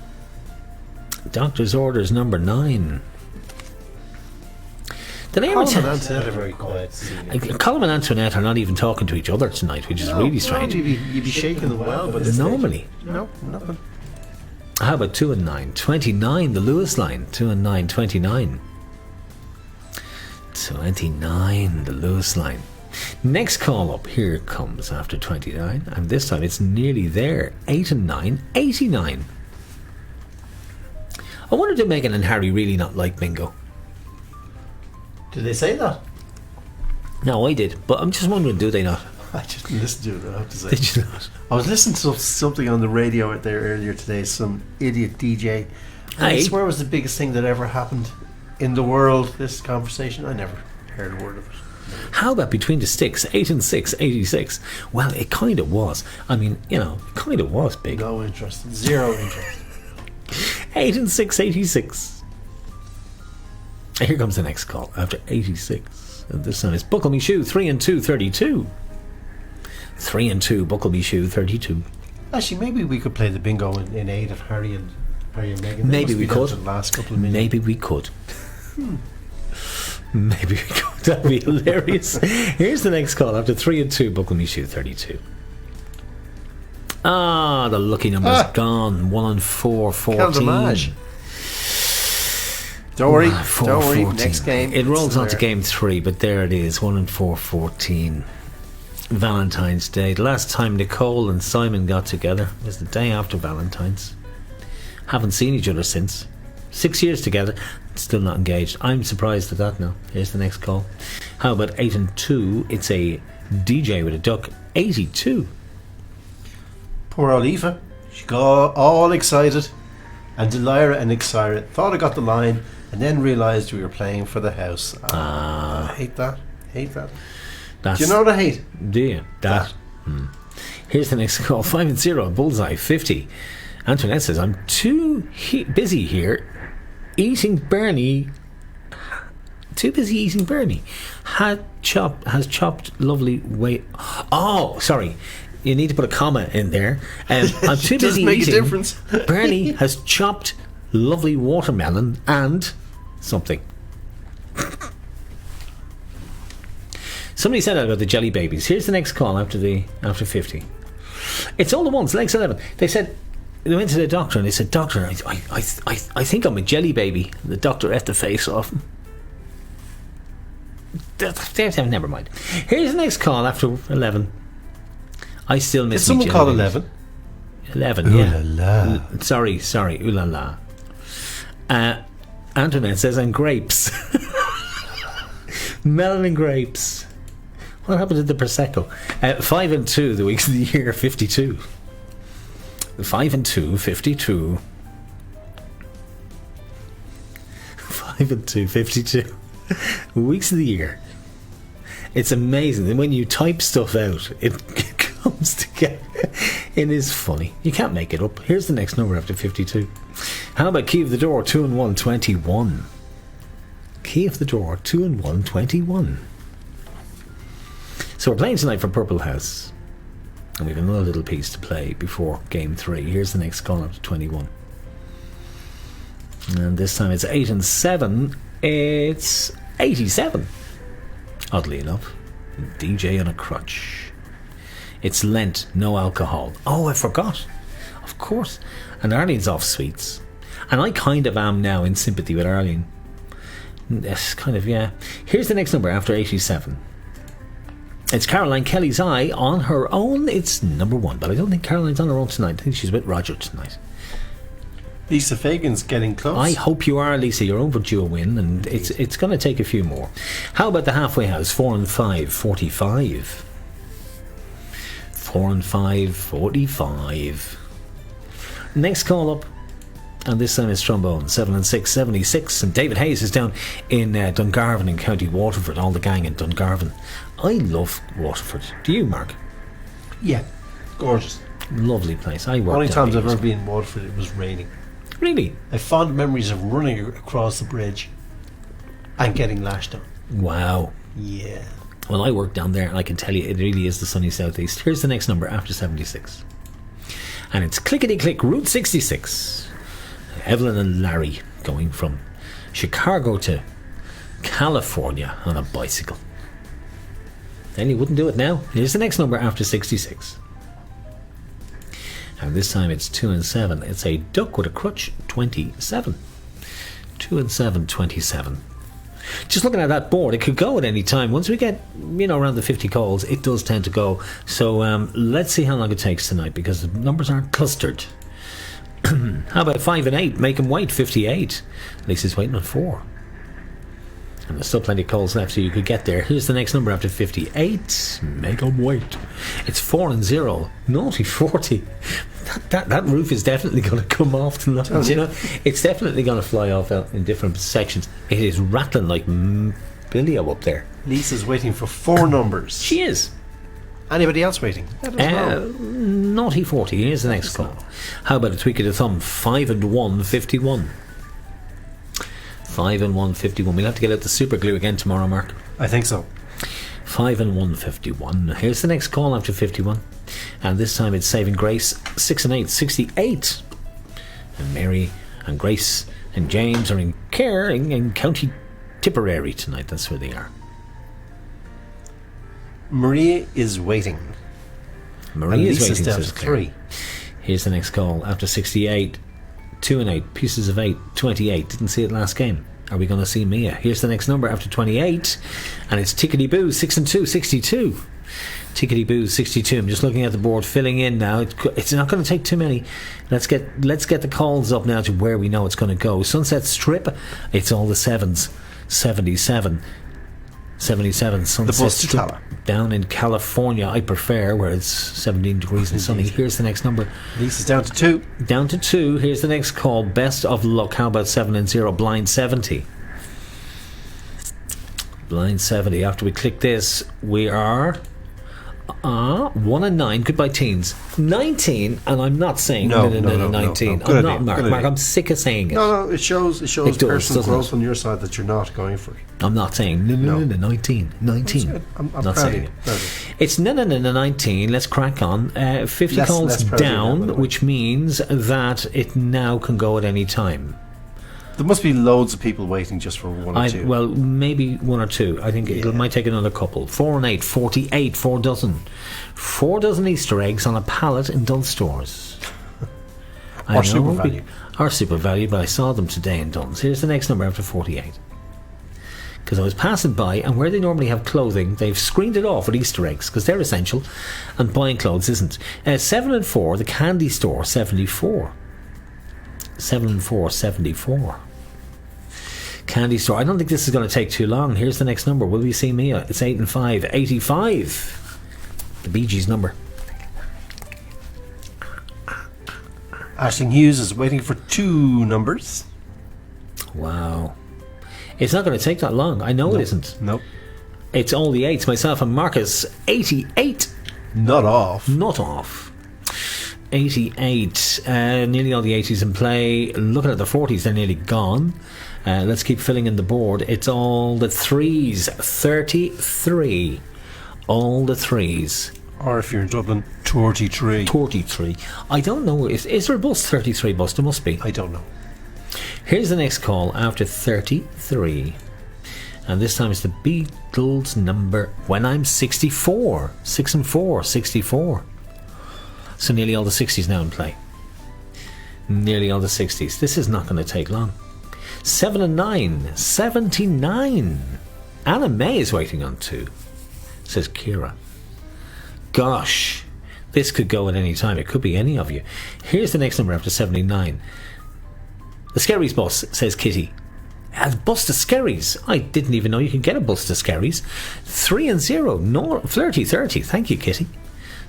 Doctor's Orders, number 9. Did I ever Colin and tell Antoinette are very quiet. this evening. Colin and Antoinette are not even talking to each other tonight, which is really strange. You'd be shaking them well, but Normally. No, nothing. How about 2 and 9? 29, the Lewis line. 2 and 9, 29. 29, the Lewis line. Next call up, here it comes after 29, and this time it's nearly there. 8 and 9, 89. I wonder, did Megan and Harry really not like bingo? Did they say that? No, I did, but I'm just wondering, do they not? I just listened to it, I have to say. Did you not? I was listening to something on the radio out there earlier today, some idiot DJ. And I Aye. swear it was the biggest thing that ever happened in the world, this conversation. I never heard a word of it. How about Between the Sticks, 8 and 6, 86? Well, it kind of was. I mean, it kind of was big. No interest. Zero interest. 8 and 6, 86. Here comes the next call after 86. And this time it's Buckle Me Shoe, 3 and 2, 32. 3 and 2, Buckle Me Shoe, 32. Actually, maybe we could play the bingo in aid of Harry and Meghan. They Maybe must we be down could. to the last couple of minutes. Maybe we could. Maybe we could. That'd be hilarious. Here's the next call after 3 and 2, Buckle Me Shoe, 32. Ah, the lucky number's gone. 1 and 4, 14. Caldermage. Don't worry. 4, Don't worry. 14. Next game. It rolls it's on to there. game 3, but there it is. 1 and 4, 14. Valentine's Day. The last time Nicole and Simon got together was the day after Valentine's. Haven't seen each other since. 6 years together, still not engaged. I'm surprised at that now. Here's the next call. How about 8 and 2? It's a DJ with a duck. 82. Poor old Aoife. She got all excited. And Delira and Ixira thought I got the line and then realised we were playing for the house. I hate that. Hate that. That's, Do you know what I hate? do you? That. Here's the next call. 5 and 0. Bullseye 50. Antoinette says, I'm too busy here eating Bernie. Too busy eating Bernie. Has chopped lovely weight. Oh, sorry. You need to put a comma in there. I'm too busy make eating. a difference. Bernie has chopped lovely watermelon and something. Somebody said that about the jelly babies. Here's the next call after 50. It's all the ones. Legs 11. They said they went to the doctor and they said, Doctor, I think I'm a jelly baby. And the doctor ate the face off him. Never mind. Here's the next call after 11. I still miss. Did someone call 11? 11, Ooh yeah. la la. Sorry, ooh la la. Antoinette says, and grapes. Melon and grapes. What happened to the Prosecco? 5 and 2, the weeks of the year, 52. 5 and 2, 52. 5 and 2, 52. Weeks of the year. It's amazing. And when you type stuff out, it comes together. It is funny. You can't make it up. Here's the next number after 52. How about key of the door, 2 and 1, 21. Key of the door, 2 and 1, 21. So we're playing tonight for Purple House. And we have another little piece to play before game 3. Here's the next call up to 21. And this time it's 8 and 7. It's 87. Oddly enough. DJ on a crutch. It's Lent, no alcohol. Oh, I forgot. Of course. And Arlene's off sweets. And I kind of am now in sympathy with Arlene. Yes, kind of, yeah. Here's the next number after 87. It's Caroline Kelly's Eye on her own. It's number 1, but I don't think Caroline's on her own tonight. I think she's with Roger tonight. Lisa Fagan's getting close. I hope you are, Lisa. You're overdue a win, and it's going to take a few more. How about the halfway house? 4 and 5, 45. 4 and 5, 45. Next call up, and this time it's trombone. 7 and 6, 76. And David Hayes is down in Dungarvan in County Waterford. All the gang in Dungarvan. I love Waterford. Do you, Mark? Yeah, gorgeous. Lovely place. I worked Only down times there I've ever years been in Waterford, it was raining. ago. Really? I have fond memories of running across the bridge and getting lashed on. Wow. Yeah. Well, I worked down there, and I can tell you it really is the sunny southeast. Here's the next number after 76. And it's Clickety Click, Route 66. Evelyn and Larry going from Chicago to California on a bicycle. And you wouldn't do it now. Here's the next number after 66. And this time it's 2 and 7. It's a duck with a crutch, 27. 2 and 7, 27. Just looking at that board, it could go at any time. Once we get, around the 50 calls, it does tend to go. So let's see how long it takes tonight, because the numbers aren't clustered. How about 5 and 8? Make them wait, 58. Lisa's waiting on 4. And there's still plenty of calls left, so you could get there. Here's the next number after 58. Make them wait. It's 4 and 0. Naughty 40. That roof is definitely going to come off tonight. It's definitely going to fly off out in different sections. It is rattling like Billio up there. Lisa's waiting for 4 numbers. She is. Anybody else waiting? Let us know. Naughty 40. Here's the next call. How about a tweak of the thumb? 5 and 1, 51. 5 and 1, 51. We'll have to get out the super glue again tomorrow, Mark. I think so. 5 and 1, 51. Here's the next call after 51. And this time it's Saving Grace. 6 and 8, 68. And Mary and Grace and James are in care in County Tipperary tonight. That's where they are. Maria is waiting. Maria is Lisa's waiting, down says to Claire. 3. Here's the next call after 68. 2 and 8, pieces of 8, 28. Didn't see it last game. Are we going to see Mia? Here's the next number after 28, and it's Tickety Boo, 6 and 2, 62. Tickety Boo, 62. I'm just looking at the board, filling in now. It's not going to take too many. Let's get the calls up now to where we know it's going to go. Sunset Strip, it's all the 7s. 77. 77 Sunset bus to Strip Tala. down in California. I prefer where it's 17 degrees and sunny. Here's the next number. Lisa's down to 2. Down to 2. Here's the next call. Best of luck. How about 7 and 0? Blind 70. Blind 70. After we click this, we are 1 and 9. Goodbye, teens. 19, and I'm not saying No, 19. no. I'm Good not, idea, Mark. good Mark, idea. I'm sick of saying it. No, it shows It does, personal doesn't growth it? on your side that you're not going for it. I'm not saying no, 19. I'm Not proud of saying you. it. Proud of you. It's no, 19. Let's crack on. 50 Less calls proud of you now, by down, the way. which means that it now can go at any time. There must be loads of people waiting just for one or two. Well, maybe one or two. I think it might take another couple. 4 and 8, 48, 4 dozen. 4 dozen Easter eggs on a pallet in Dunnes stores. Or Super Value. Or Super Value, but I saw them today in Dunnes. Here's the next number after 48. Because I was passing by, and where they normally have clothing, they've screened it off with Easter eggs, because they're essential, and buying clothes isn't. 7 and 4, the candy store, 74. 7 and 4, 74. Candy store. I don't think this is going to take too long. Here's the next number. Will you see me? It's 8 and 5. 85. The Bee Gees number. Ashling Hughes is waiting for 2 numbers. Wow. It's not going to take that long. I know it isn't. Nope. It's all the 8s. Myself and Marcus. 88. Not off. Not off. 88. Nearly all the 80s in play. Looking at the 40s, they're nearly gone. Let's keep filling in the board. It's all the 3s. 33. All the 3s. Or if you're in Dublin, 33. 43. I don't know. Is there a bus? 33 bus? There must be. I don't know. Here's the next call after 33. And this time it's the Beatles number When I'm 64. 6 and 4. 64. So nearly all the 60s now in play. Nearly all the 60s. This is not going to take long. 7 and 9. 79. Anna May is waiting on 2. Says Kira. Gosh. This could go at any time. It could be any of you. Here's the next number after 79. The Skerries bus, says Kitty. Has bus to Skerries. I didn't even know you could get a bus to Skerries. 3 and 0. No, flirty 30. Thank you, Kitty.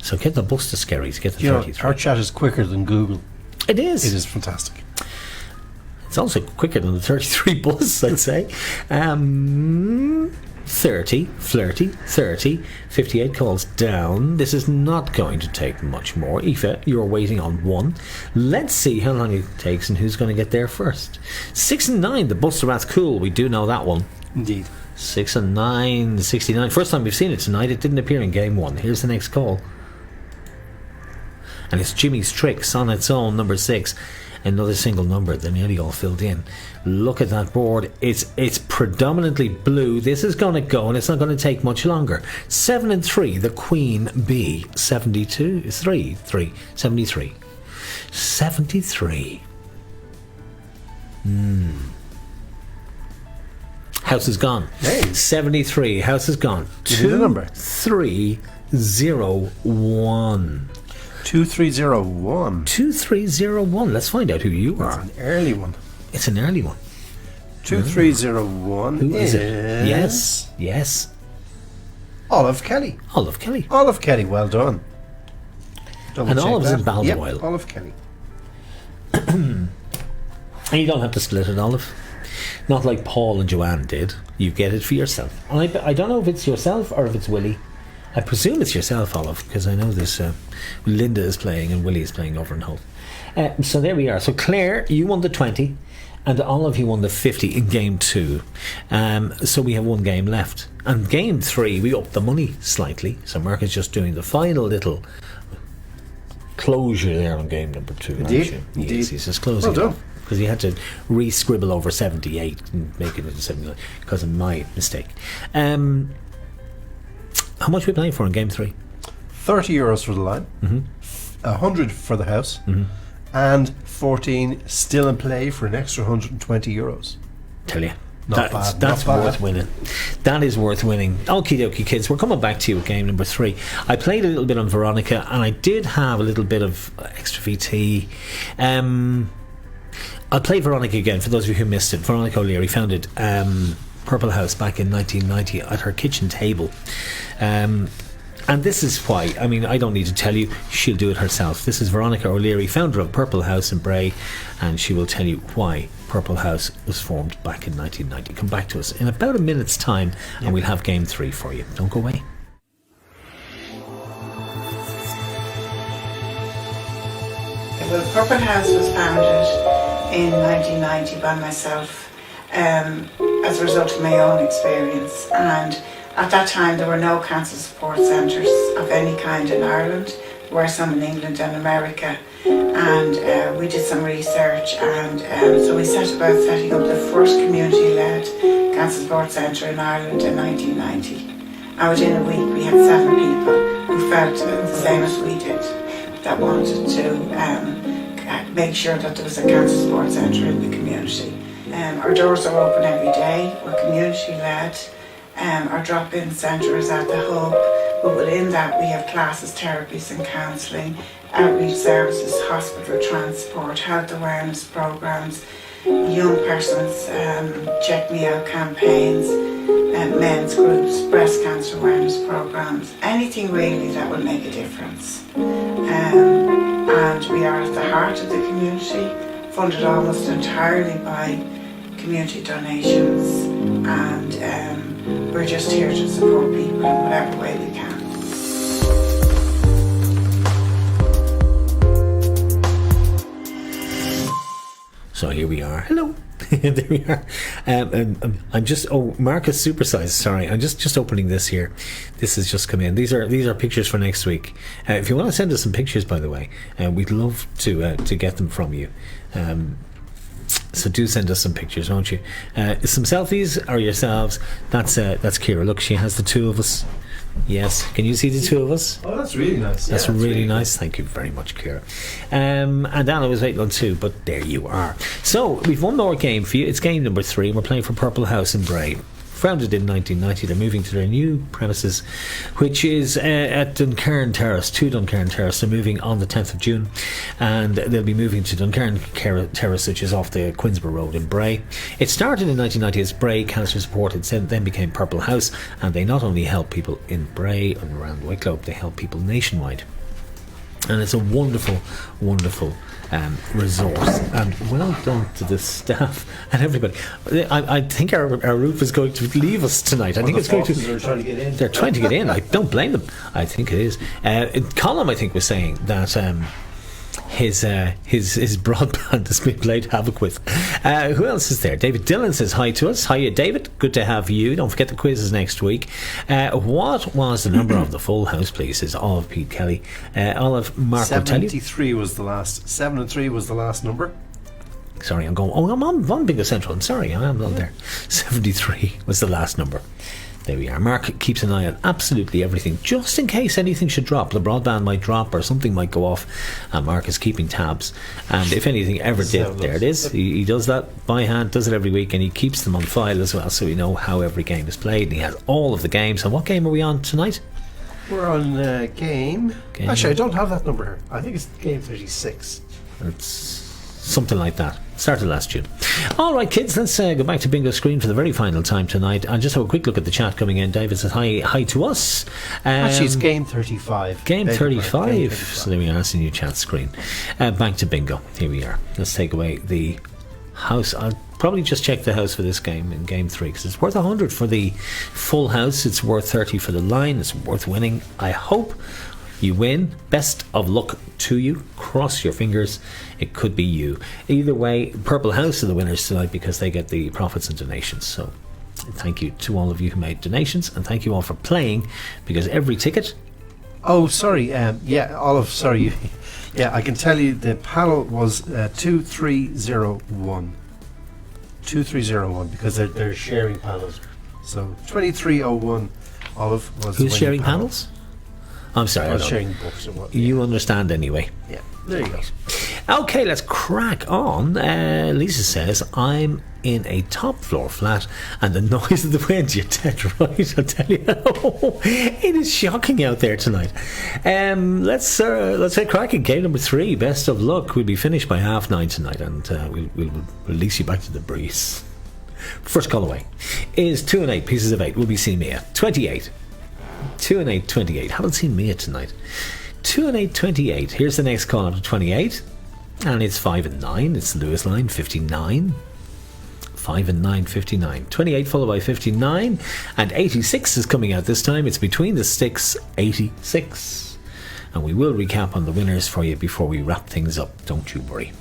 So get the bus to Skerries. Get the You know, 33. our chat is quicker than Google. It is. It is fantastic. It's also quicker than the 33 bus, I'd say. 30, flirty, 30, 58 calls down. This is not going to take much more. Aoife, you're waiting on 1. Let's see how long it takes and who's going to get there first. 6 and 9, the bus to Rathcoole. We do know that one. Indeed. 6 and 9, 69. First time we've seen it tonight. It didn't appear in game 1. Here's the next call. And it's Jimmy's Tricks on its own, number 6. Another single number. They're nearly all filled in. Look at that board. It's predominantly blue. This is going to go, and it's not going to take much longer. 7 and 3, the Queen Bee. 72, 3, 73. 73. House is gone. Hey. 73. House is gone. Give me the number. 2301. 2301. 2301. Let's find out who you That's are. an early one. It's an early one. 2301. Who is it? Yes. Olive Kelly. Olive Kelly. Olive Kelly, well done. Double And check Olive's that. in Balderwile. Yep, Olive Kelly. And you don't have to split it, Olive. Not like Paul and Joanne did. You get it for yourself. And I don't know if it's yourself or if it's Willie. I presume it's yourself, Olive, because I know this. Linda is playing and Willie is playing over in Hull. So there we are. So Claire, you won the 20, and Olive, you won the 50 in game 2. So we have one game left. And game 3, we upped the money slightly. So Mark is just doing the final little closure there on game number 2. Indeed, Yes, indeed. he's just closing Well it done. off. Because he had to re-scribble over 78 and make it into 79 because of my mistake. How much are we playing for in game 3? €30 for the line. 100 for the house. And 14 still in play for an extra €120. Tell you. Not bad, That's not bad. worth winning. That is worth winning. Okie dokie, kids. We're coming back to you with game number 3. I played a little bit on Veronica, and I did have a little bit of extra VT. I'll play Veronica again for those of you who missed it. Veronica O'Leary founded Purple House back in 1990 at her kitchen table. And this is why. I mean, I don't need to tell you. She'll do it herself. This is Veronica O'Leary, founder of Purple House in Bray, and she will tell you why Purple House was formed back in 1990. Come back to us in about a minute's time, and we'll have game 3 for you. Don't go away. Well, Purple House was founded in 1990 by myself as a result of my own experience, and at that time there were no cancer support centres of any kind in Ireland. There were some in England and America, and we did some research, and so we set about setting up the first community-led cancer support centre in Ireland in 1990. And within a week we had 7 people who felt the same as we did, that wanted to make sure that there was a cancer support centre in the community. Our doors are open every day, we're community-led. Our drop-in centre is at the Hub, but within that we have classes, therapies and counselling, outreach services, hospital transport, health awareness programmes, young persons check me out campaigns, men's groups, breast cancer awareness programmes, anything really that will make a difference. And we are at the heart of the community, funded almost entirely by community donations, and we're just here to support people in whatever way we can. So here we are. Hello. There we are. I'm just Marcus Supersize. Sorry, I'm just opening this here. This has just come in. These are pictures for next week. If you want to send us some pictures, by the way, we'd love to get them from you. So do send us some pictures, won't you? Some selfies or yourselves. That's Kira. Look, she has the two of us. Yes, can you see the two of us? Oh, that's really nice. That's really nice. Thank you very much, Kira. And Anna was waiting on 2, but there you are. So we've one more game for you. It's game number 3. We're playing for Purple House in Bray. Founded in 1990, they're moving to their new premises, which is at Duncairn Terrace, 2 Duncairn Terrace. They're moving on the 10th of June, and they'll be moving to Duncairn Terrace, which is off the Quinsborough Road in Bray. It started in 1990 as Bray Cancer Support. It then became Purple House, and they not only help people in Bray and around Wicklow, they help people nationwide. And it's a wonderful, wonderful resource, and well done to the staff and everybody. I think our roof is going to leave us tonight. I think it's going to. They're trying to get in. They're trying to get in. I don't blame them. I think it is. Colin, I think, was saying that his broadband has been played havoc with. Who else is there? David Dillon says hi to us. Hiya, David. Good to have you. Don't forget the quizzes next week. What was the number of the full house, please? Is Olive Pete Kelly. Olive, Mark will tell you. 73 was the last. 7 and 3 was the last number. Sorry, I'm going. I'm on Bingo Central. I'm sorry, I'm not there. 73 was the last number. There we are. Mark keeps an eye on absolutely everything, just in case anything should drop. The broadband might drop or something might go off, and Mark is keeping tabs. And if anything ever did, there it is. He does that by hand, does it every week, and he keeps them on file as well, so we know how every game is played. And he has all of the games. And what game are we on tonight? We're on game. Actually, I don't have that number here. I think it's game 36. It's something like that. Started last June. Alright, kids, let's go back to Bingo Screen for the very final time tonight. I'll just have a quick look at the chat coming in. David says hi to us. Actually, it's game 35. Game 35. So there we are, that's the new chat screen. Back to Bingo. Here we are. Let's take away the house. I'll probably just check the house for this game in game 3, because it's worth 100 for the full house. It's worth 30 for the line. It's worth winning. I hope you win. Best of luck to you. Cross your fingers. It could be you. Either way, Purple House are the winners tonight because they get the profits and donations. So thank you to all of you who made donations, and thank you all for playing, because every ticket. Oh, sorry. Yeah, Olive, sorry. Yeah, I can tell you the panel was 2301. 2301, because they're sharing panels. So 2301, Olive was. Who's sharing panels? I'm sorry, I was sharing books and what. You understand anyway. Yeah, there you go. Okay, let's crack on. Lisa says, I'm in a top floor flat and the noise of the wind, you're dead right, I'll tell you. It is shocking out there tonight. Let's get cracking. Game number 3, best of luck. We'll be finished by 9:30 tonight, and we'll release you back to the breeze. First call away is 2 and 8 pieces of 8. We'll be seeing Mia 28. 2 and 8, 28. Haven't seen Mia tonight. 2 and 8, 28. Here's the next call after 28, and it's 5 and 9. It's the Lewis line, 59. 5 and 9, 59. 28 followed by 59, and 86 is coming out this time. It's between the sticks, 86. and we will recap on the winners for you before we wrap things up. Don't you worry.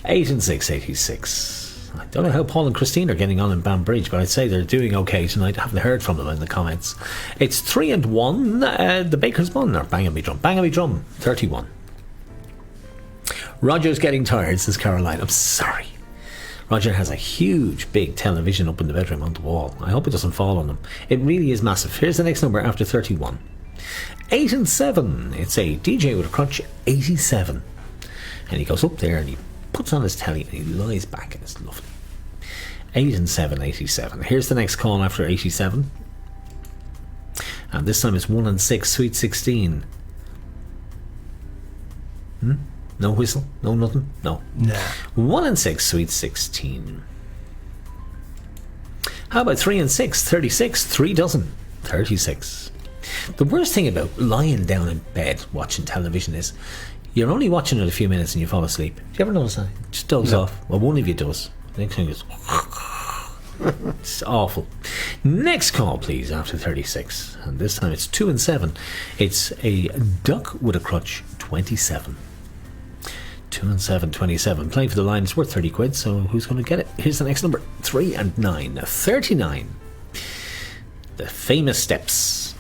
8 and 6, 86. I don't know how Paul and Christine are getting on in Banbridge, but I'd say they're doing okay tonight. I haven't heard from them in the comments. It's 3 and 1. The Baker's Bun, or Bang Me Drum. Bang Me Drum, 31. Roger's getting tired, says Caroline. I'm sorry. Roger has a huge, big television up in the bedroom on the wall. I hope it doesn't fall on him. It really is massive. Here's the next number after 31. 8 and 7. It's a DJ with a crutch, 87. And he goes up there and he puts on his telly and he lies back and it's lovely. 8 and 7, 87. Here's the next call after 87. And this time it's 1 and 6, Sweet 16. No whistle? No nothing? No. Nah. 1 and 6, Sweet 16. How about 3 and 6, 36? 3 dozen, 36. The worst thing about lying down in bed watching television is you're only watching it a few minutes and you fall asleep. Do you ever notice that? It just doze off. Well, one of you does. The next thing is... It's awful. Next call, please, after 36. And this time it's 2 and 7. It's a duck with a crutch, 27. 2 and 7, 27. Playing for the line is worth 30 quid, so who's going to get it? Here's the next number. 3 and 9, 39. The Famous Steps.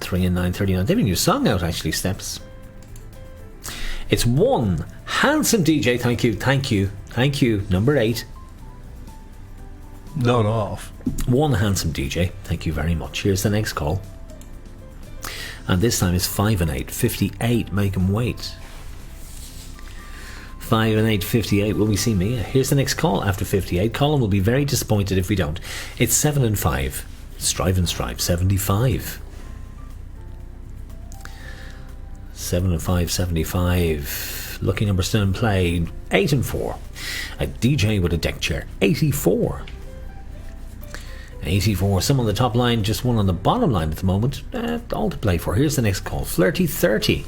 3 and 9, 39. They have a new song out, actually, Steps. It's 1 handsome DJ. Thank you, thank you, thank you. Number 8. Not off. 1 handsome DJ. Thank you very much. Here's the next call. And this time it's 5 and 8, 58. Make 'em wait. 5 and 8, 58. Will we see Mia? Here's the next call after 58. Colin will be very disappointed if we don't. It's 7 and 5. Strive and Strive, 75. 7 and 5, 75. Lucky number still in play. 8 and 4. A DJ with a deck chair, 84. 84. Some on the top line, just one on the bottom line at the moment. All to play for. Here's the next call. Flirty 30.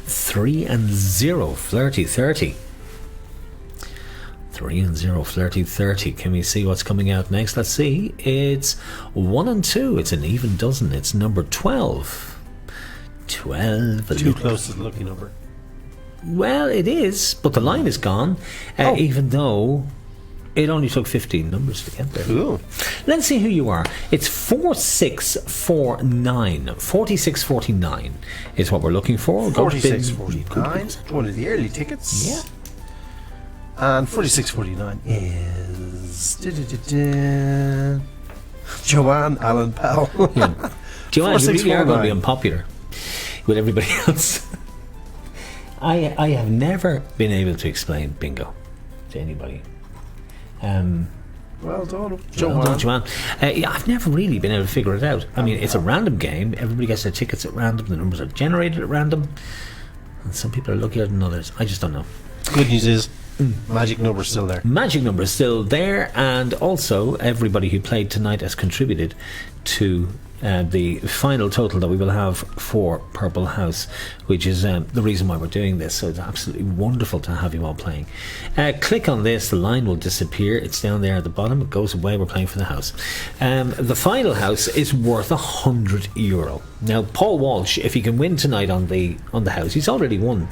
3 and 0. Flirty 30. 3 and 0. Flirty 30. Can we see what's coming out next? Let's see. It's 1 and 2. It's an even dozen. It's number 12. 12. Too close to the lucky number. Well, it is, but the line is gone, even though it only took 15 numbers to get there. Cool. Let's see who you are. It's 4649. 4649 is what we're looking for. 4649. One of the early tickets. Yeah. And 4649 is Joanne Allen Powell. Joanne, you really are going to be 4649. unpopular with everybody else. I have never been able to explain bingo to anybody. Well done, Well done, Joanne. Yeah, I've never really been able to figure it out. I mean, it's a random game. Everybody gets their tickets at random. The numbers are generated at random. And some people are luckier than others. I just don't know. Good news is magic number's still there. Magic number is still there, and also everybody who played tonight has contributed to the final total that we will have for Purple House, which is the reason why we're doing this. So it's absolutely wonderful to have you all playing. Click on this, the line will disappear. It's down there at the bottom. It goes away. We're playing for the house. The final house is worth €100. Now, Paul Walsh, if he can win tonight on the house, he's already won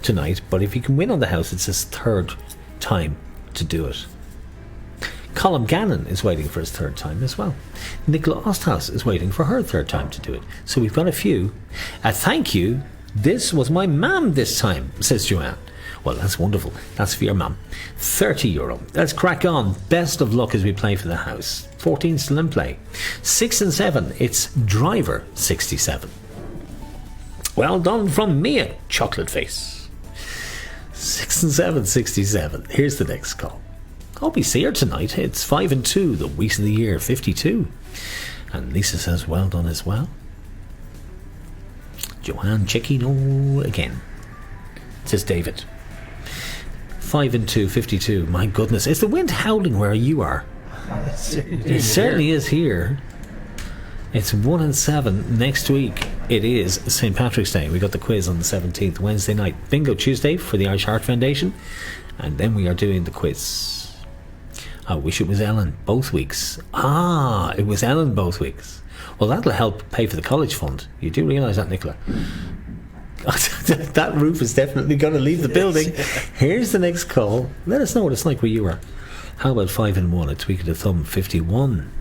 tonight, but if he can win on the house, it's his third time to do it. Colm Gannon is waiting for his third time as well. Nicola Osthouse is waiting for her third time to do it. So we've got a few. Thank you. This was my mum this time, says Joanne. Well, that's wonderful. That's for your mum. €30. Let's crack on. Best of luck as we play for the house. 14 still in play. 6 and 7. It's Driver 67. Well done from Mia, Chocolate Face. 6 and 7, 67. Here's the next call. Hope we see her tonight. It's 5 and 2, the week of the year, 52. And Lisa says, well done as well. Joanne Cecchino again, says David. 5 and 2, 52. My goodness, is the wind howling where you are? It certainly is here. It's 1 and 7. Next week it is St. Patrick's Day. We got the quiz on the 17th, Wednesday night. Bingo Tuesday for the Irish Heart Foundation. And then we are doing the quiz I wish it was Ellen both weeks. Ah, it was Ellen both weeks. Well, that'll help pay for the college fund. You do realise that, Nicola? That roof is definitely going to leave the building. Here's the next call. Let us know what it's like where you are. How about 5 and 1? A tweak of the thumb, 51.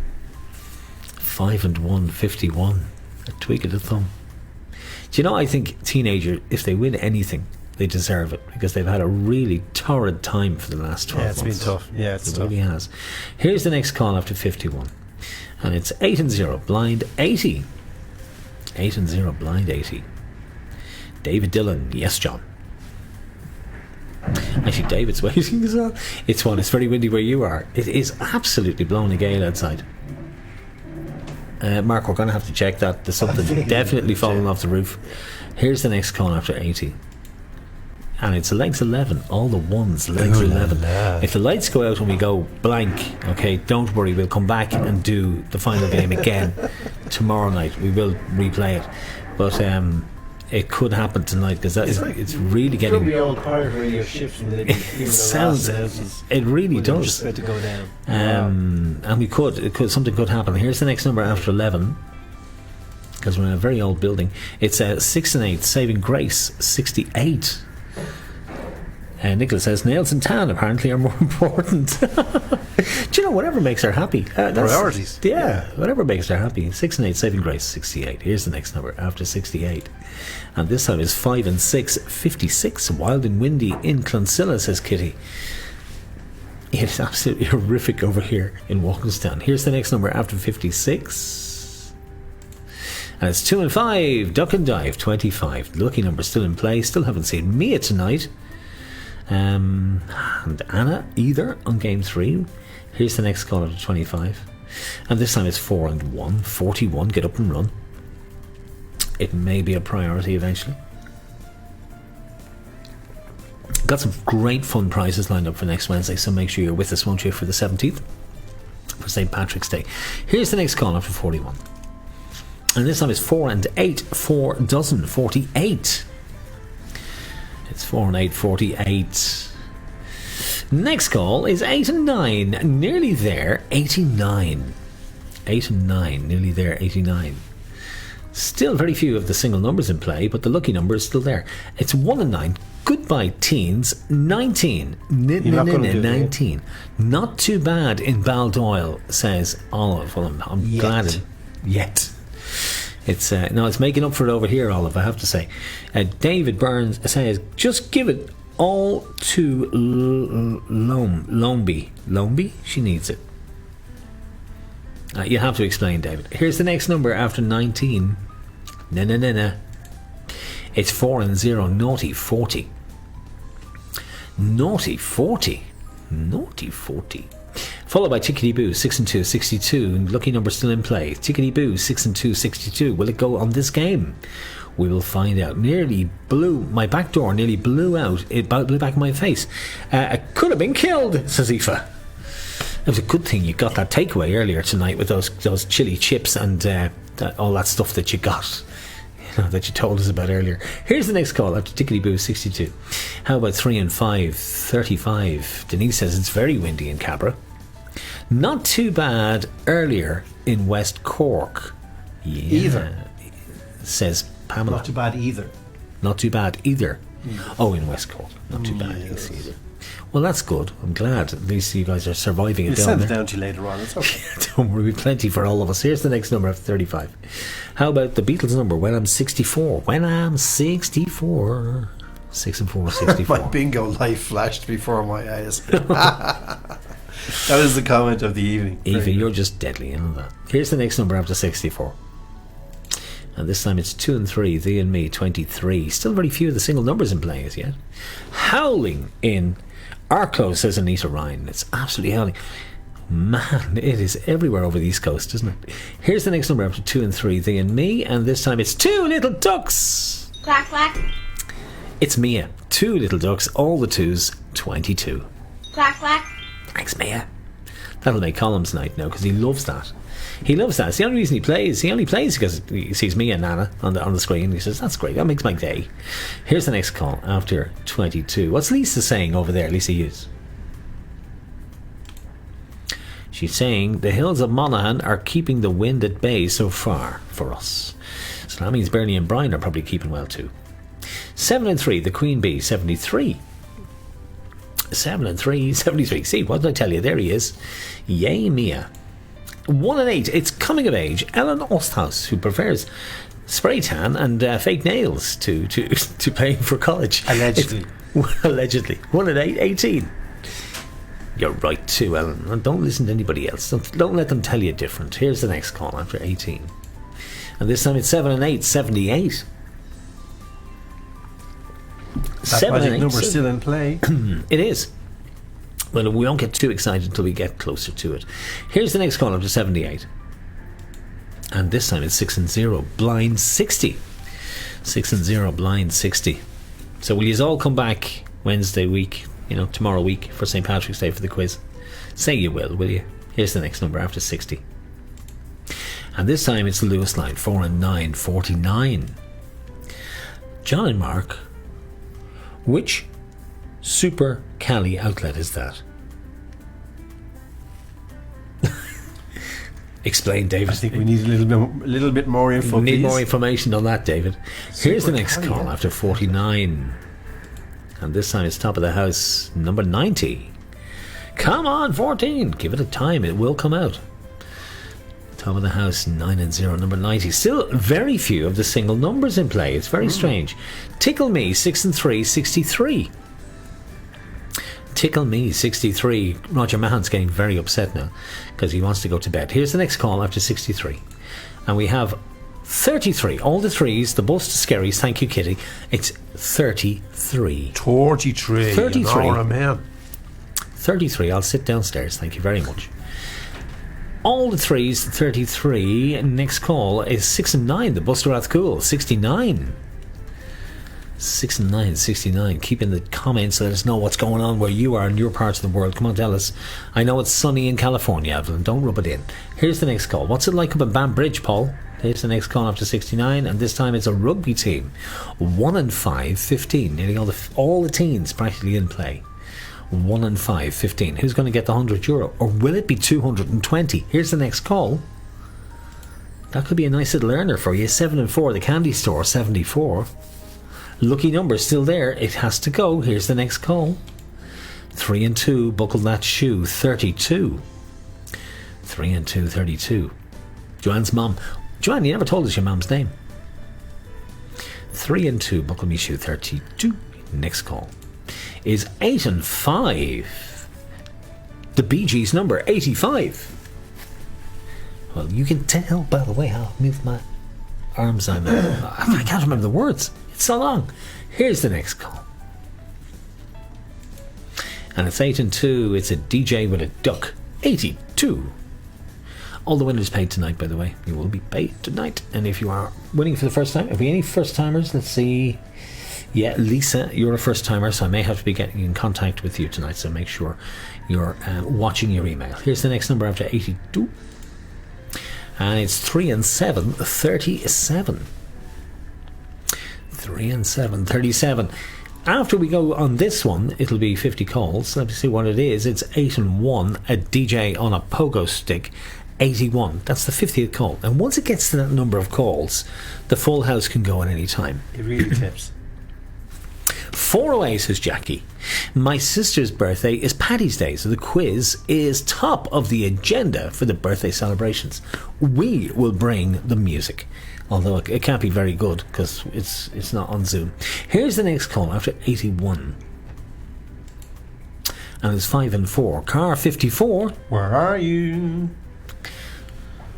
5 and 1, 51. A tweak of the thumb. Do you know, I think teenagers, if they win anything, they deserve it, because they've had a really torrid time for the last 12 months. Yeah, it's been tough. Yeah, it's It tough. really has. Here's the next call after 51. And it's 8 and 0, blind 80. 8 and 0, blind 80. David Dillon, yes, John. Actually, David's waiting as well. It's very windy where you are. It is absolutely blowing a gale outside. Mark, we're going to have to check that. There's something definitely falling off the roof. Here's the next call after 80. And it's legs 11. All the ones, legs 11. If the lights go out and we go blank, okay, don't worry. We'll come back and do the final game again tomorrow night. We will replay it. But it could happen tonight, because it's really getting... all part of your shift. It sounds... It really does. Just about to go down. And something could happen. Here's the next number after 11, because we're in a very old building. It's 6 and 8, saving grace 68. Nicola says nails and tan apparently are more important. Do you know, whatever makes her happy? Priorities. Yeah, whatever makes her happy. 6 and 8, saving grace 68. Here's the next number after 68, and this time is 5 and 6, 56. Wild and windy in Clonsilla, says Kitty. It's absolutely horrific over here in Walkinstown. Here's the next number after 56. And it's 2 and 5. Duck and dive 25. The lucky number still in play. Still haven't seen Mia tonight. And Anna either on game 3. Here's the next call after 25. And this time it's 4 and 1. 41. Get up and run. It may be a priority eventually. Got some great fun prizes lined up for next Wednesday, so make sure you're with us, won't you, for the 17th, for St. Patrick's Day. Here's the next call after 41. And this time it's 4 and 8, 4 dozen, 48. It's 4 and 8, 48. Next call is 8 and 9, nearly there, 89. 8 and 9, nearly there, 89. Still very few of the single numbers in play, but the lucky number is still there. It's 1 and 9. Goodbye teens, 19. 19. Not too bad in Baldoyle, says Olive. Well, I'm glad. Yet. It's it's making up for it over here, Olive, I have to say. David Burns says, just give it all to Lomby. Lomby? She needs it. You have to explain, David. Here's the next number after 19. No. It's 4 and 0, naughty 40. Naughty 40. Naughty 40. Followed by Tickety Boo, 6 and 2, 62. And lucky number still in play. Tickety Boo, 6 and 2, 62. Will it go on this game? We will find out. My back door nearly blew out. It blew back in my face. I could have been killed, says Aoife. It was a good thing you got that takeaway earlier tonight with those chili chips and all that stuff that you got. That you told us about earlier. Here's the next call after Tickety Boo 62. How about 3 and 5, 35? Denise says it's very windy in Cabra. Not too bad earlier in West Cork. Either. Says Pamela. Not too bad either. Not too bad either. Oh, in West Cork. Not too bad either. Well, that's good. I'm glad at least you guys are surviving it We'll down send there. it down to you later on. It's okay. Don't worry, we've plenty for all of us. Here's the next number after 35. How about the Beatles number when I'm 64? When I'm 64. 6 and 4, 64. My bingo life flashed before my eyes. That was the comment of the evening. Eva, you're just deadly in that. Here's the next number after 64. And this time it's 2 and 3, thee and me, 23. Still very few of the single numbers in play as yet. Howling in Arklow, says Anita Ryan. It's absolutely howling. Man, it is everywhere over the East Coast, isn't it? Here's the next number after 2 and 3, thee and me. And this time it's 2 little ducks. Quack, quack. It's Mia. 2 little ducks, all the 2s, 22. Quack, quack. Thanks, Mia. That'll make Column's night now, because he loves that. He loves that. It's the only reason he plays. He only plays because he sees me and Nana on the screen. He says, that's great. That makes my day. Here's the next call after 22. What's Lisa saying over there? Lisa Hughes. She's saying the hills of Monaghan are keeping the wind at bay so far for us. So that means Bernie and Brian are probably keeping well too. 7 and 3, the Queen Bee, 73. 7 and 3, 73. See, what did I tell you? There he is. Yay, Mia. 1 and 8, it's coming of age. Ellen Osthouse, who prefers spray tan and fake nails to paying for college. Allegedly. Allegedly. 1 and 8, 18. You're right too, Ellen. And don't listen to anybody else. Don't let them tell you different. Here's the next call after 18. And this time it's 7 and 8, 78. That 7 and magic 8, number still in play. It is. Well, we won't get too excited until we get closer to it. Here's the next call up to 78. And this time it's 6 and 0, blind 60. 6 and 0, blind 60. So will you all come back Wednesday week, tomorrow week for St. Patrick's Day for the quiz? Say you will you? Here's the next number after 60. And this time it's the Lewis line, 4 and 9, 49. John and Mark, which Super Cali outlet is that? Explain, David. I think we need a little bit more info. Need please. more information on that, David. Here's the Super next Cali, call yeah. after 49. And this time it's top of the house, number 90. Come on, 14. Give it a time. It will come out. Top of the house, 9 and 0, number 90. Still very few of the single numbers in play. It's very strange. Tickle Me, 6 and 3, 63. Tickle Me, 63. Roger Mahan's getting very upset now because he wants to go to bed. Here's the next call after 63. And we have 33. All the threes, the bus to Skerries. Thank you, Kitty. It's 33. 33. 33. Nora, man. 33. I'll sit downstairs. Thank you very much. All the threes, 33. Next call is 6 and 9. The bus to Rathcoole, 69. 6 and 9, 69. Keep in the comments, let us know what's going on where you are in your parts of the world. Come on, tell us. I know it's sunny in California, Evelyn. Don't rub it in. Here's the next call. What's it like up in Banbridge, Paul? Here's the next call after 69, and this time it's a rugby team. 1 and 5, 15. Nearly all the teens practically in play. 1 and 5, 15. Who's going to get the €100? Or will it be 220? Here's the next call. That could be a nice little earner for you. 7 and 4, the candy store, 74. Lucky number still there. It has to go. Here's the next call. 3 and 2, buckle that shoe, 32. 3 and 2, 32. Joanne's mum. Joanne, you never told us your mum's name. 3 and 2, buckle me shoe, 32. Next call is 8 and 5. The Bee Gees number, 85. Well, you can tell by the way how I move my arms. I can't remember the words. It's so long. Here's the next call. And it's 8 and 2. It's a DJ with a duck. 82. All the winners paid tonight, by the way. You will be paid tonight. And if you are winning for the first time, have we any first timers? Let's see. Yeah, Lisa, you're a first timer, so I may have to be getting in contact with you tonight. So make sure you're watching your email. Here's the next number after 82. And it's 3 and 7, 37. 3 and 7, 37. After we go on this one, it'll be 50 calls. Let me see what it is. It's 8 and 1, a DJ on a pogo stick, 81. That's the 50th call. And once it gets to that number of calls, the full house can go at any time. It really tips. 408, says Jackie. My sister's birthday is Paddy's Day, so the quiz is top of the agenda for the birthday celebrations. We will bring the music, although it can't be very good because it's not on Zoom. Here's the next call after 81. And it's 5 and 4. Car 54. Where are you?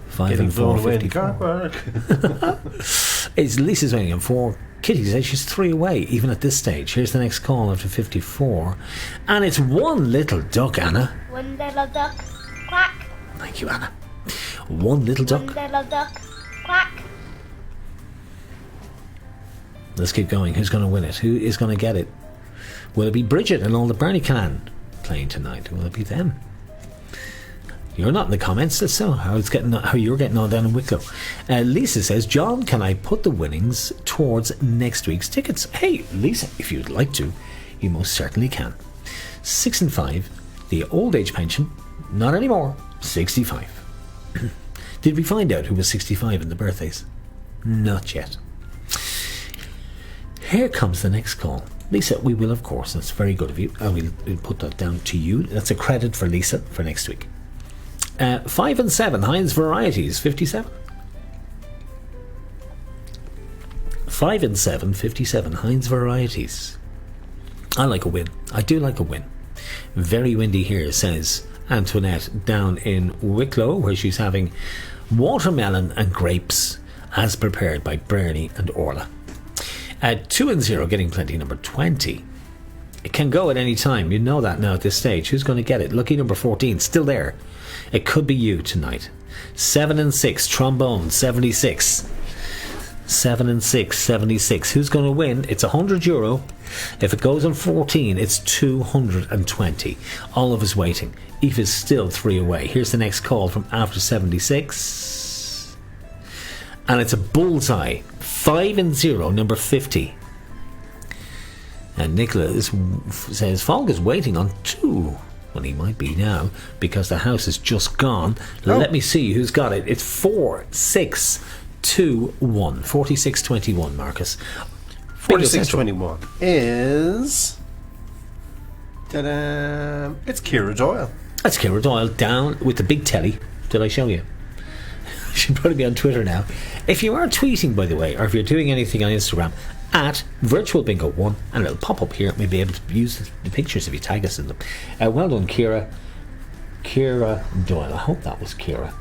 5 Getting and 4, blown away in the 54. car park. It's Lisa's waiting on 4. Kitty says she's 3 away, even at this stage. Here's the next call after 54. And it's one little duck, Anna. One little duck, quack. Thank you, Anna. One little duck. One little duck, quack. Let's keep going. Who's going to win it? Who is going to get it? Will it be Bridget and all the Barney Clan playing tonight? Will it be them? You're not in the comments. That's so how you're getting on down in Wicklow. Lisa says, John, can I put the winnings towards next week's tickets? Hey, Lisa, if you'd like to, you most certainly can. 6 and 5, the old age pension, not anymore. 65. Did we find out who was 65 in the birthdays? Not yet. Here comes the next call. Lisa, we will, of course, that's very good of you. We'll put that down to you. That's a credit for Lisa for next week. 5 and 7, Heinz Varieties, 57. 5 and 7, 57, Heinz Varieties. I like a win. I do like a win. Very windy here, says Antoinette down in Wicklow, where she's having watermelon and grapes as prepared by Bernie and Orla. 2 and 0, getting plenty, number 20. It can go at any time. You know that now at this stage. Who's going to get it? Lucky number 14, still there. It could be you tonight. 7 and 6, trombone, 76. 7 and 6, 76. Who's going to win? It's €100. If it goes on 14, it's 220. Oliver's waiting. Eve is still 3 away. Here's the next call from after 76. And it's a bullseye. 5 and 0, number 50. And Nicola says Falk is waiting on 2. Well, he might be now because the house is just gone. Let me see who's got it. It's 4621. 4621, Marcus. 4621 is... Ta-da! It's Ciara Doyle. That's Ciara Doyle down with the big telly. Did I show you? She'd probably be on Twitter now. If you are tweeting, by the way, or if you're doing anything on Instagram, at Virtual Bingo 1, and it'll pop up here. We'll be able to use the pictures if you tag us in them. Well done, Ciara. Ciara Doyle. I hope that was Ciara.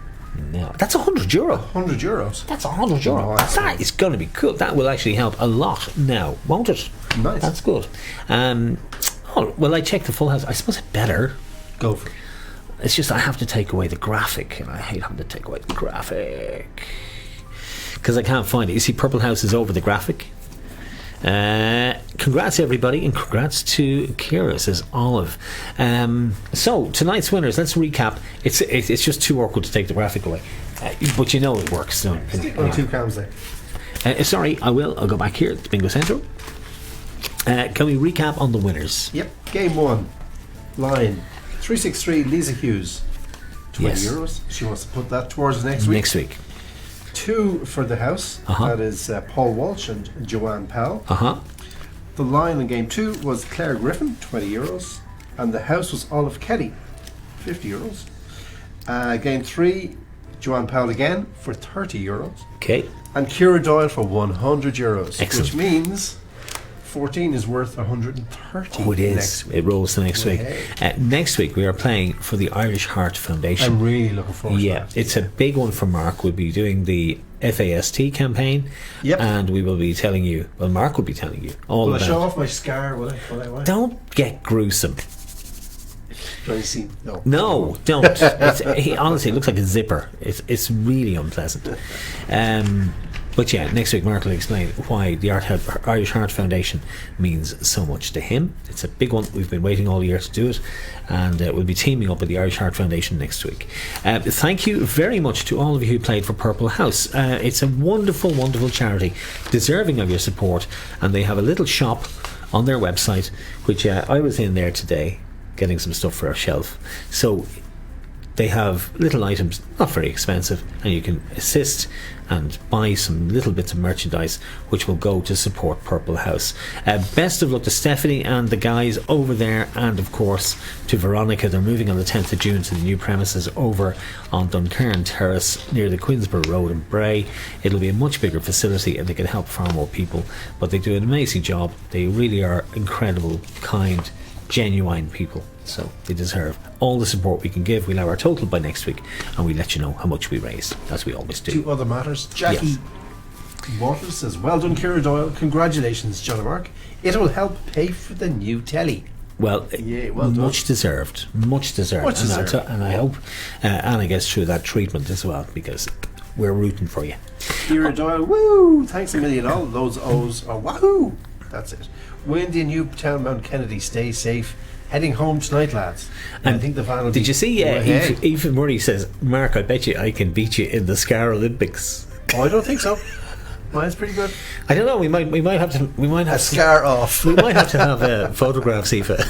No, that's €100. €100. That's €100. Oh, That is going to be cool. That will actually help a lot now, won't it? Nice. That's good. Well, I checked the full house. I suppose it better. Go for it. It's just I have to take away the graphic, and I hate having to take away the graphic because I can't find it. You see, Purple House is over the graphic. Congrats everybody, and congrats to Ciara, says Olive. So tonight's winners, let's recap. It's just too awkward to take the graphic away, but you know it works. So Stick on 2 cams there. sorry, I'll go back here to Bingo Central. Can we recap on the winners? Yep. Game 1. Line 363, Lisa Hughes. €20. She wants to put that towards next week. Next week. 2 for the house. That is Paul Walsh and Joanne Powell. The line in game 2 was Claire Griffin, €20, and the house was Olive Kelly, €50. Game 3, Joanne Powell again for €30. Okay. And Ciara Doyle for €100. Excellent. Which means 14 is worth 130. Oh, it is. Next week. It rolls to next week. Next week we are playing for the Irish Heart Foundation. I'm really looking forward to that. It's a big one for Mark. We'll be doing the FAST campaign. Yep. And we will be telling you, well, Mark will be telling you all Will I about show off my scar? Will I? Don't get gruesome. Do I see? No, don't. Honestly, it looks like a zipper. It's really unpleasant. But yeah, next week Mark will explain why the Irish Heart Foundation means so much to him. It's a big one. We've been waiting all year to do it, and we'll be teaming up with the Irish Heart Foundation next week. Thank you very much to all of you who played for Purple House. It's a wonderful, wonderful charity, deserving of your support, and they have a little shop on their website, which I was in there today getting some stuff for our shelf. So they have little items, not very expensive, and you can assist and buy some little bits of merchandise which will go to support Purple House. Best of luck to Stephanie and the guys over there, and of course to Veronica. They're moving on the 10th of June to the new premises over on Duncairn Terrace near the Queensborough Road in Bray. It'll be a much bigger facility and they can help far more people, but they do an amazing job. They really are incredible, kind, genuine people, so they deserve all the support we can give. We'll have our total by next week and we'll let you know how much we raised, as we always do. 2 other matters. Jackie Waters says, well done Ciara Doyle, congratulations John and Mark, it will help pay for the new telly. Well, well done. much deserved. Much deserved. And I hope Anna gets through that treatment as well, because we're rooting for you. Ciara Doyle, woo! Thanks a million. All those O's are wahoo! That's it. Windy in Newtown Mount Kennedy. Stay safe. Heading home tonight, lads. And I think the final. Did you see? Eva Murray says, "Mark, I bet you I can beat you in the Scar Olympics." Oh, I don't think so. Mine's pretty good. I don't know. We might have to. We might have a scar off. We might have to have photographs, Eva.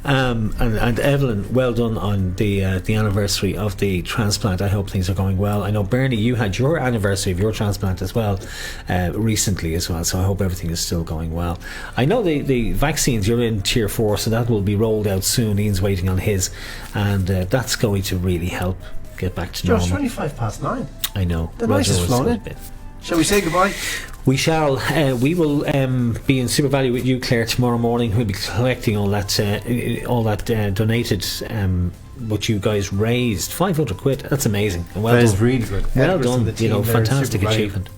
And Evelyn, well done on the anniversary of the transplant. I hope things are going well. I know, Bernie, you had your anniversary of your transplant as well recently as well, so I hope everything is still going well. I know the vaccines, you're in tier 4, so that will be rolled out soon. Ian's waiting on his, and that's going to really help get back to normal. Just 25 past 9. I know. The night has flown in. Shall we say goodbye? We shall. We will be in Super Value with you, Claire, tomorrow morning. We'll be collecting all that donated. What you guys raised, 500 quid. That's amazing. And well That is done. really good. Well Edwards and done. the team there in Fantastic Super Value. achievement.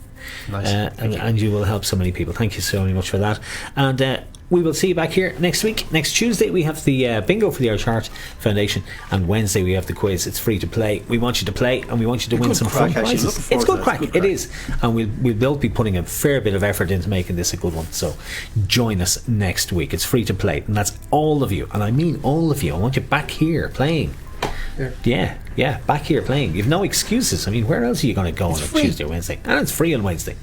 Nice. And you will help so many people. Thank you so much for that. And we will see you back here next week. Next Tuesday we have the bingo for the Irish Heart Foundation, and Wednesday we have the quiz. It's free to play. We want you to play, and we want you to win good some crack, fun actually. prizes. Looking forward It's to good that. crack. It's good It crack. is, and we'll both be putting a fair bit of effort into making this a good one. So join us next week. It's free to play, and that's all of you, and I mean all of you. I want you back here playing. Yeah, back here playing. You've no excuses. I mean, where else are you going to go on a Tuesday or Wednesday? And it's free on Wednesday.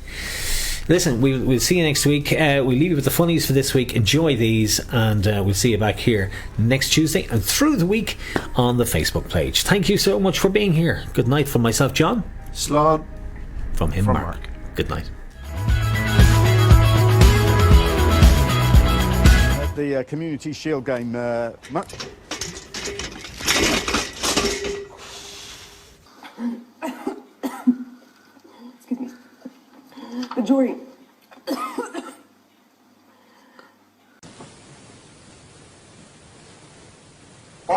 Listen, we'll see you next week. We'll leave you with the funnies for this week. Enjoy these, and we'll see you back here next Tuesday and through the week on the Facebook page. Thank you so much for being here. Good night from myself, John. Slán. From him, From Mark. Mark. Good night. At the Community Shield game, Mark. The jury.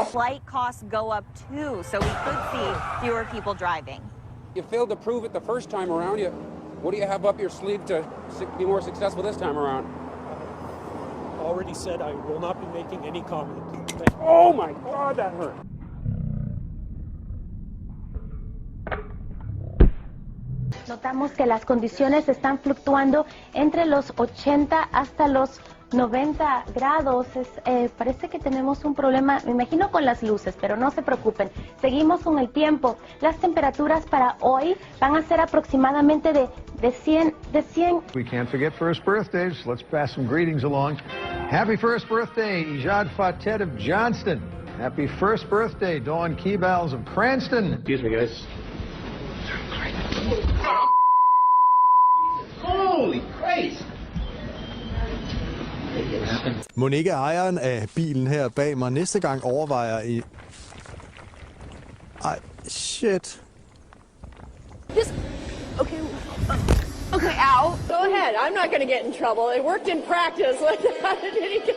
Flight costs go up too, so we could see fewer people driving. You failed to prove it the first time around. What do you have up your sleeve to be more successful this time around? Already said I will not be making any comment. Oh my God, that hurt. Notamos que las condiciones están fluctuando entre los 80 hasta los 90 grados. Parece que tenemos un problema, me imagino, con las luces, pero no se preocupen. Seguimos con el tiempo. Las temperaturas para hoy van a ser aproximadamente de 100. We can't forget first birthdays. Let's pass some greetings along. Happy first birthday, Ijad Fatet of Johnston. Happy first birthday, Dawn Keybals of Cranston. Excuse me, guys. Holy Christ! Mon ikke ejeren af bilen her bag mig næste gang overvejer i... Ej, shit. Okay, ow. Go ahead. I'm not going to get in trouble. It worked in practice. How did he get